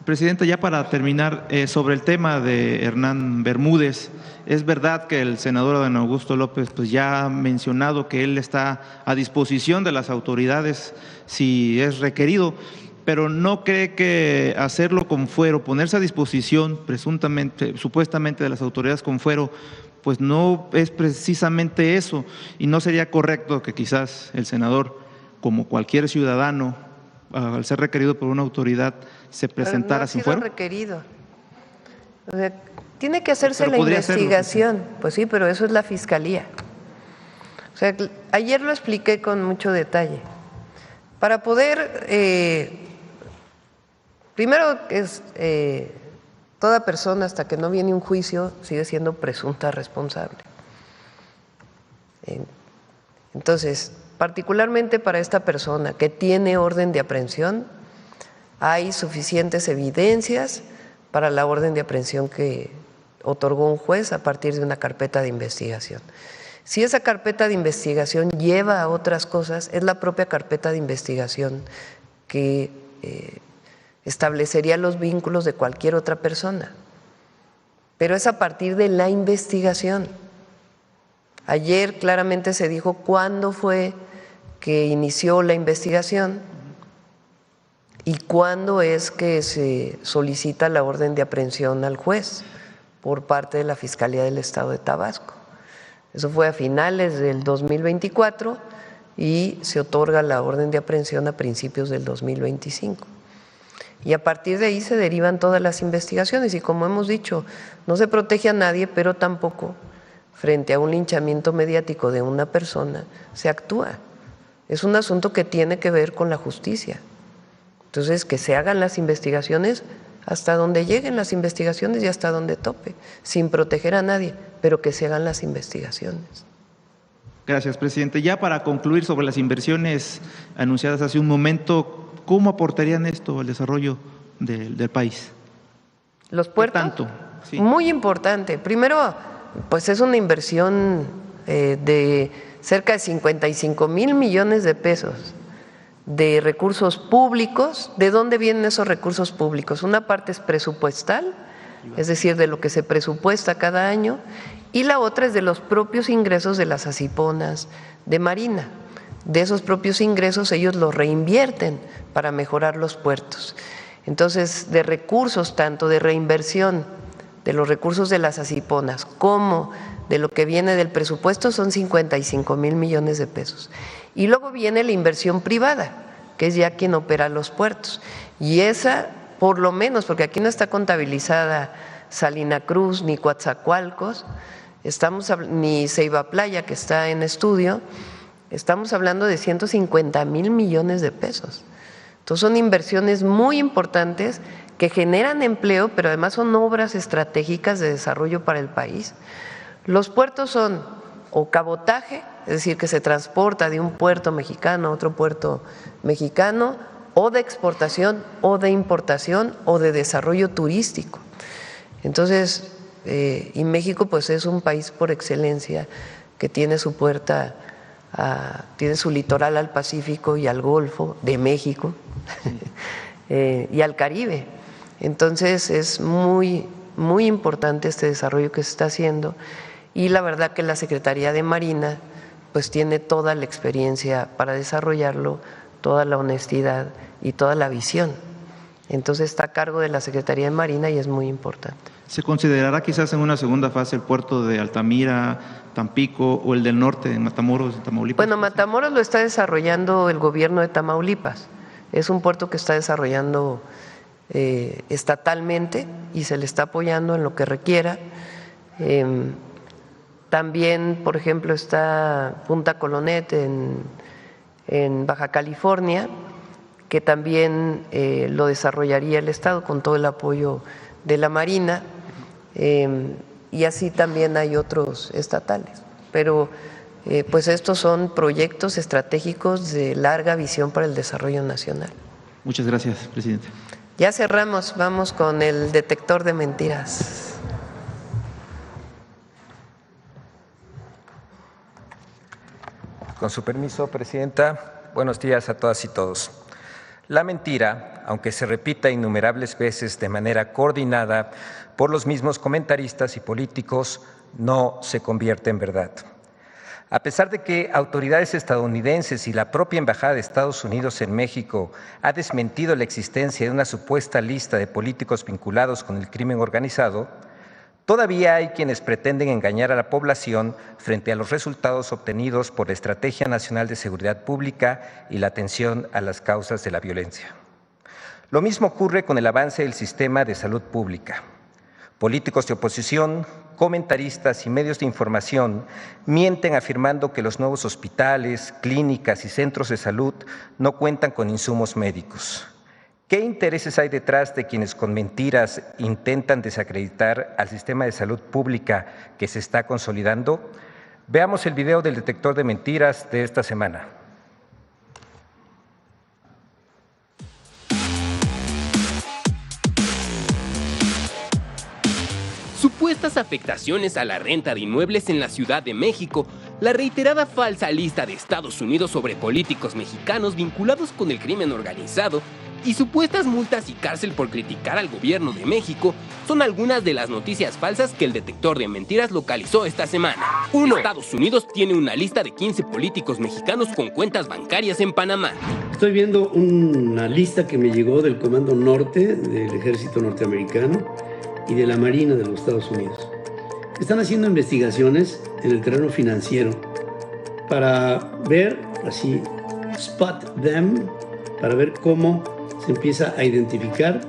Presidenta, ya para terminar, sobre el tema de Hernán Bermúdez, es verdad que el senador Adán Augusto López pues ya ha mencionado que él está a disposición de las autoridades si es requerido, pero ¿no cree que hacerlo con fuero, ponerse a disposición presuntamente, supuestamente de las autoridades con fuero, pues no es precisamente eso? Y no sería correcto que quizás el senador, como cualquier ciudadano, al ser requerido por una autoridad, se presentara sin fuero. No ha sido requerido. O sea, tiene que hacerse la investigación. Pues sí, pero eso es la fiscalía. O sea, ayer lo expliqué con mucho detalle. Para poder, primero es toda persona hasta que no viene un juicio sigue siendo presunta responsable. Entonces, particularmente para esta persona que tiene orden de aprehensión, hay suficientes evidencias para la orden de aprehensión que otorgó un juez a partir de una carpeta de investigación. Si esa carpeta de investigación lleva a otras cosas, es la propia carpeta de investigación que establecería los vínculos de cualquier otra persona. Pero es a partir de la investigación. Ayer claramente se dijo cuándo fue que inició la investigación y cuándo es que se solicita la orden de aprehensión al juez por parte de la Fiscalía del Estado de Tabasco. Eso fue a finales del 2024 y se otorga la orden de aprehensión a principios del 2025. Y a partir de ahí se derivan todas las investigaciones y, como hemos dicho, no se protege a nadie, pero tampoco frente a un linchamiento mediático de una persona se actúa. Es un asunto que tiene que ver con la justicia. Entonces, que se hagan las investigaciones hasta donde lleguen las investigaciones y hasta donde tope, sin proteger a nadie, pero que se hagan las investigaciones. Gracias, presidente. Ya para concluir sobre las inversiones anunciadas hace un momento, ¿cómo aportarían esto al desarrollo del país? ¿Los puertos? ¿Qué tanto? Sí. Muy importante. Primero, pues es una inversión de cerca de 55,000 millones de pesos de recursos públicos. ¿De dónde vienen esos recursos públicos? Una parte es presupuestal, es decir, de lo que se presupuesta cada año, y la otra es de los propios ingresos de las asiponas de Marina. De esos propios ingresos ellos los reinvierten para mejorar los puertos. Entonces, de recursos, tanto de reinversión de los recursos de las asiponas como de lo que viene del presupuesto, son 55,000 millones de pesos. Y luego viene la inversión privada, que es ya quien opera los puertos. Y esa, por lo menos, porque aquí no está contabilizada Salina Cruz ni Coatzacoalcos, ni Ceiba Playa, que está en estudio, estamos hablando de 150,000 millones de pesos. Entonces son inversiones muy importantes que generan empleo, pero además son obras estratégicas de desarrollo para el país. Los puertos son o cabotaje, es decir, que se transporta de un puerto mexicano a otro puerto mexicano, o de exportación, o de importación, o de desarrollo turístico. Entonces, y México pues es un país por excelencia que tiene su puerta, tiene su litoral al Pacífico y al Golfo de México y al Caribe. Entonces es muy, muy importante este desarrollo que se está haciendo y la verdad que la Secretaría de Marina pues tiene toda la experiencia para desarrollarlo, toda la honestidad y toda la visión. Entonces está a cargo de la Secretaría de Marina y es muy importante. ¿Se considerará quizás en una segunda fase el puerto de Altamira, Tampico o el del norte, en Matamoros, en Tamaulipas? Bueno, Matamoros lo está desarrollando el gobierno de Tamaulipas. Es un puerto que está desarrollando estatalmente y se le está apoyando en lo que requiera. También, por ejemplo, está Punta Colonet en Baja California, que también lo desarrollaría el Estado con todo el apoyo de la Marina, y así también hay otros estatales. Pero pues estos son proyectos estratégicos de larga visión para el desarrollo nacional. Muchas gracias, presidente. Ya cerramos, vamos con el detector de mentiras. Con su permiso, presidenta, buenos días a todas y todos. La mentira, aunque se repita innumerables veces de manera coordinada por los mismos comentaristas y políticos, no se convierte en verdad. A pesar de que autoridades estadounidenses y la propia Embajada de Estados Unidos en México ha desmentido la existencia de una supuesta lista de políticos vinculados con el crimen organizado, todavía hay quienes pretenden engañar a la población frente a los resultados obtenidos por la Estrategia Nacional de Seguridad Pública y la atención a las causas de la violencia. Lo mismo ocurre con el avance del sistema de salud pública. Políticos de oposición, comentaristas y medios de información mienten afirmando que los nuevos hospitales, clínicas y centros de salud no cuentan con insumos médicos. ¿Qué intereses hay detrás de quienes con mentiras intentan desacreditar al sistema de salud pública que se está consolidando? Veamos el video del detector de mentiras de esta semana. Supuestas afectaciones a la renta de inmuebles en la Ciudad de México, la reiterada falsa lista de Estados Unidos sobre políticos mexicanos vinculados con el crimen organizado y supuestas multas y cárcel por criticar al gobierno de México son algunas de las noticias falsas que el detector de mentiras localizó esta semana. 1. Estados Unidos tiene una lista de 15 políticos mexicanos con cuentas bancarias en Panamá. Estoy viendo una lista que me llegó del Comando Norte del Ejército Norteamericano y de la Marina de los Estados Unidos. Están haciendo investigaciones en el terreno financiero para ver, así, spot them, para ver cómo se empieza a identificar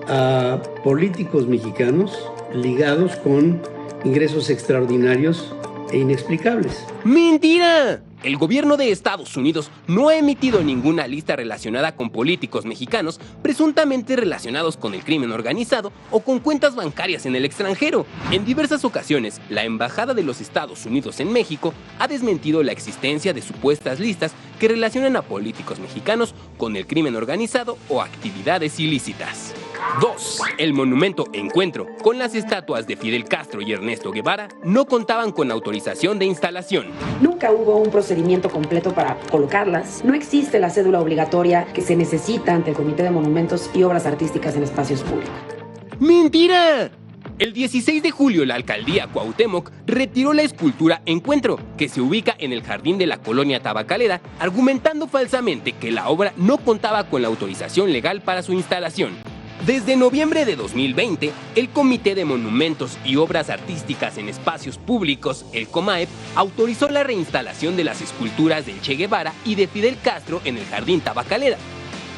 a políticos mexicanos ligados con ingresos extraordinarios e inexplicables. ¡Mentira! El gobierno de Estados Unidos no ha emitido ninguna lista relacionada con políticos mexicanos presuntamente relacionados con el crimen organizado o con cuentas bancarias en el extranjero. En diversas ocasiones, la Embajada de los Estados Unidos en México ha desmentido la existencia de supuestas listas que relacionan a políticos mexicanos con el crimen organizado o actividades ilícitas. 2. El monumento Encuentro, con las estatuas de Fidel Castro y Ernesto Guevara, no contaban con autorización de instalación. Nunca hubo un procedimiento completo para colocarlas. No existe la cédula obligatoria que se necesita ante el Comité de Monumentos y Obras Artísticas en Espacios Públicos. ¡Mentira! El 16 de julio la alcaldía Cuauhtémoc retiró la escultura Encuentro, que se ubica en el jardín de la colonia Tabacalera, argumentando falsamente que la obra no contaba con la autorización legal para su instalación. Desde noviembre de 2020, el Comité de Monumentos y Obras Artísticas en Espacios Públicos, el COMAEP, autorizó la reinstalación de las esculturas del Che Guevara y de Fidel Castro en el Jardín Tabacalera.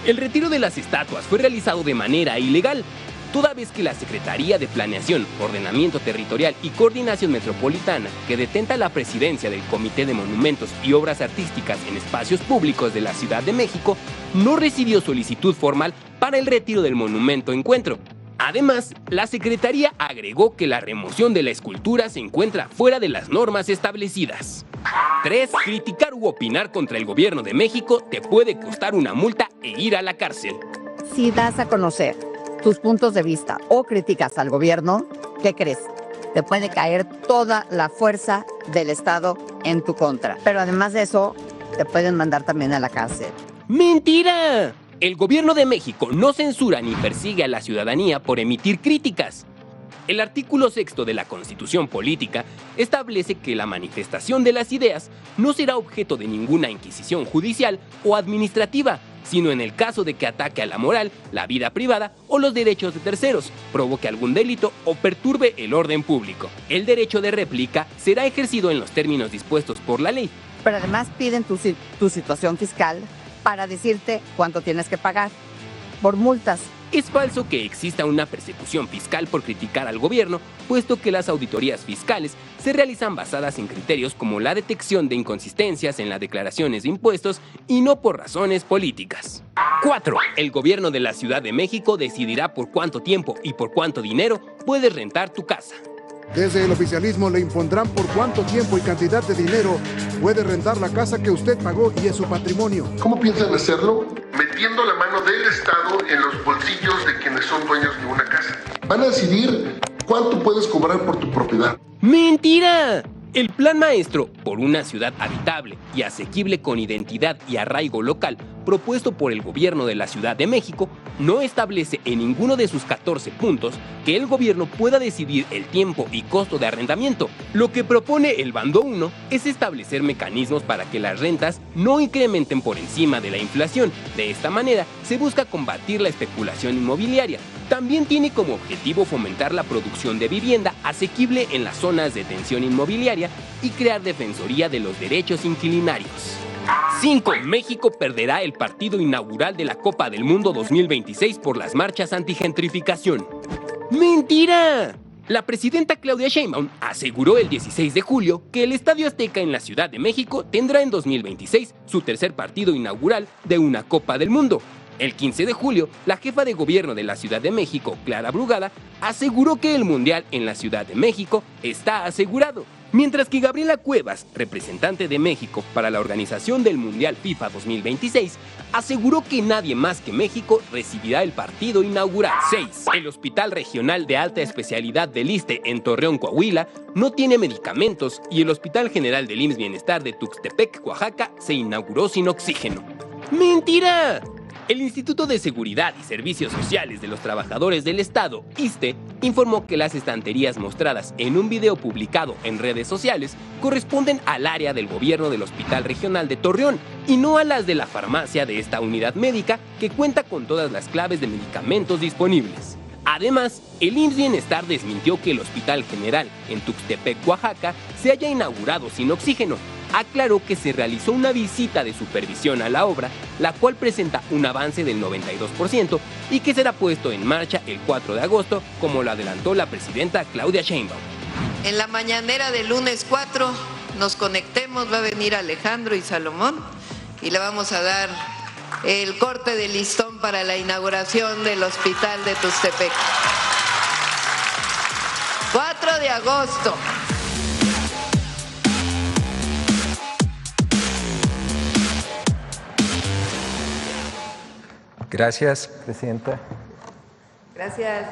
El retiro de las estatuas fue realizado de manera ilegal, toda vez que la Secretaría de Planeación, Ordenamiento Territorial y Coordinación Metropolitana, que detenta la presidencia del Comité de Monumentos y Obras Artísticas en Espacios Públicos de la Ciudad de México, no recibió solicitud formal para el retiro del monumento Encuentro. Además, la Secretaría agregó que la remoción de la escultura se encuentra fuera de las normas establecidas. 3. Criticar u opinar contra el gobierno de México te puede costar una multa e ir a la cárcel. Si das a conocer tus puntos de vista o criticas al gobierno, ¿qué crees? Te puede caer toda la fuerza del Estado en tu contra. Pero además de eso, te pueden mandar también a la cárcel. ¡Mentira! El gobierno de México no censura ni persigue a la ciudadanía por emitir críticas. El artículo 6 de la Constitución Política establece que la manifestación de las ideas no será objeto de ninguna inquisición judicial o administrativa, sino en el caso de que ataque a la moral, la vida privada o los derechos de terceros, provoque algún delito o perturbe el orden público. El derecho de réplica será ejercido en los términos dispuestos por la ley. Pero además piden tu situación fiscal para decirte cuánto tienes que pagar por multas. Es falso que exista una persecución fiscal por criticar al gobierno, puesto que las auditorías fiscales se realizan basadas en criterios como la detección de inconsistencias en las declaraciones de impuestos y no por razones políticas. 4. El gobierno de la Ciudad de México decidirá por cuánto tiempo y por cuánto dinero puedes rentar tu casa. Desde el oficialismo le impondrán por cuánto tiempo y cantidad de dinero puede rentar la casa que usted pagó y es su patrimonio. ¿Cómo piensan hacerlo? Metiendo la mano del Estado en los bolsillos de quienes son dueños de una casa. Van a decidir cuánto puedes cobrar por tu propiedad. ¡Mentira! El Plan Maestro por una ciudad habitable y asequible con identidad y arraigo local, propuesto por el gobierno de la Ciudad de México, no establece en ninguno de sus 14 puntos que el gobierno pueda decidir el tiempo y costo de arrendamiento. Lo que propone el bando 1 es establecer mecanismos para que las rentas no incrementen por encima de la inflación. De esta manera, se busca combatir la especulación inmobiliaria. También tiene como objetivo fomentar la producción de vivienda asequible en las zonas de tensión inmobiliaria y crear defensoría de los derechos inquilinarios. 5. México perderá el partido inaugural de la Copa del Mundo 2026 por las marchas antigentrificación. ¡Mentira! La presidenta Claudia Sheinbaum aseguró el 16 de julio que el Estadio Azteca en la Ciudad de México tendrá en 2026 su tercer partido inaugural de una Copa del Mundo. El 15 de julio, la jefa de gobierno de la Ciudad de México, Clara Brugada, aseguró que el Mundial en la Ciudad de México está asegurado. Mientras que Gabriela Cuevas, representante de México para la organización del Mundial FIFA 2026, aseguró que nadie más que México recibirá el partido inaugural. 6. El Hospital Regional de Alta Especialidad del ISSSTE en Torreón, Coahuila, no tiene medicamentos y el Hospital General del IMSS Bienestar de Tuxtepec, Oaxaca, se inauguró sin oxígeno. ¡Mentira! El Instituto de Seguridad y Servicios Sociales de los Trabajadores del Estado, ISSSTE, informó que las estanterías mostradas en un video publicado en redes sociales corresponden al área del gobierno del Hospital Regional de Torreón y no a las de la farmacia de esta unidad médica que cuenta con todas las claves de medicamentos disponibles. Además, el IMSS Bienestar desmintió que el Hospital General en Tuxtepec, Oaxaca, se haya inaugurado sin oxígeno. Aclaró que se realizó una visita de supervisión a la obra, la cual presenta un avance del 92% y que será puesto en marcha el 4 de agosto, como lo adelantó la presidenta Claudia Sheinbaum. En la mañanera del lunes 4 nos conectemos, va a venir Alejandro y Salomón y le vamos a dar el corte de listón para la inauguración del hospital de Tuxtepec. 4 de agosto. Gracias, presidenta. Gracias.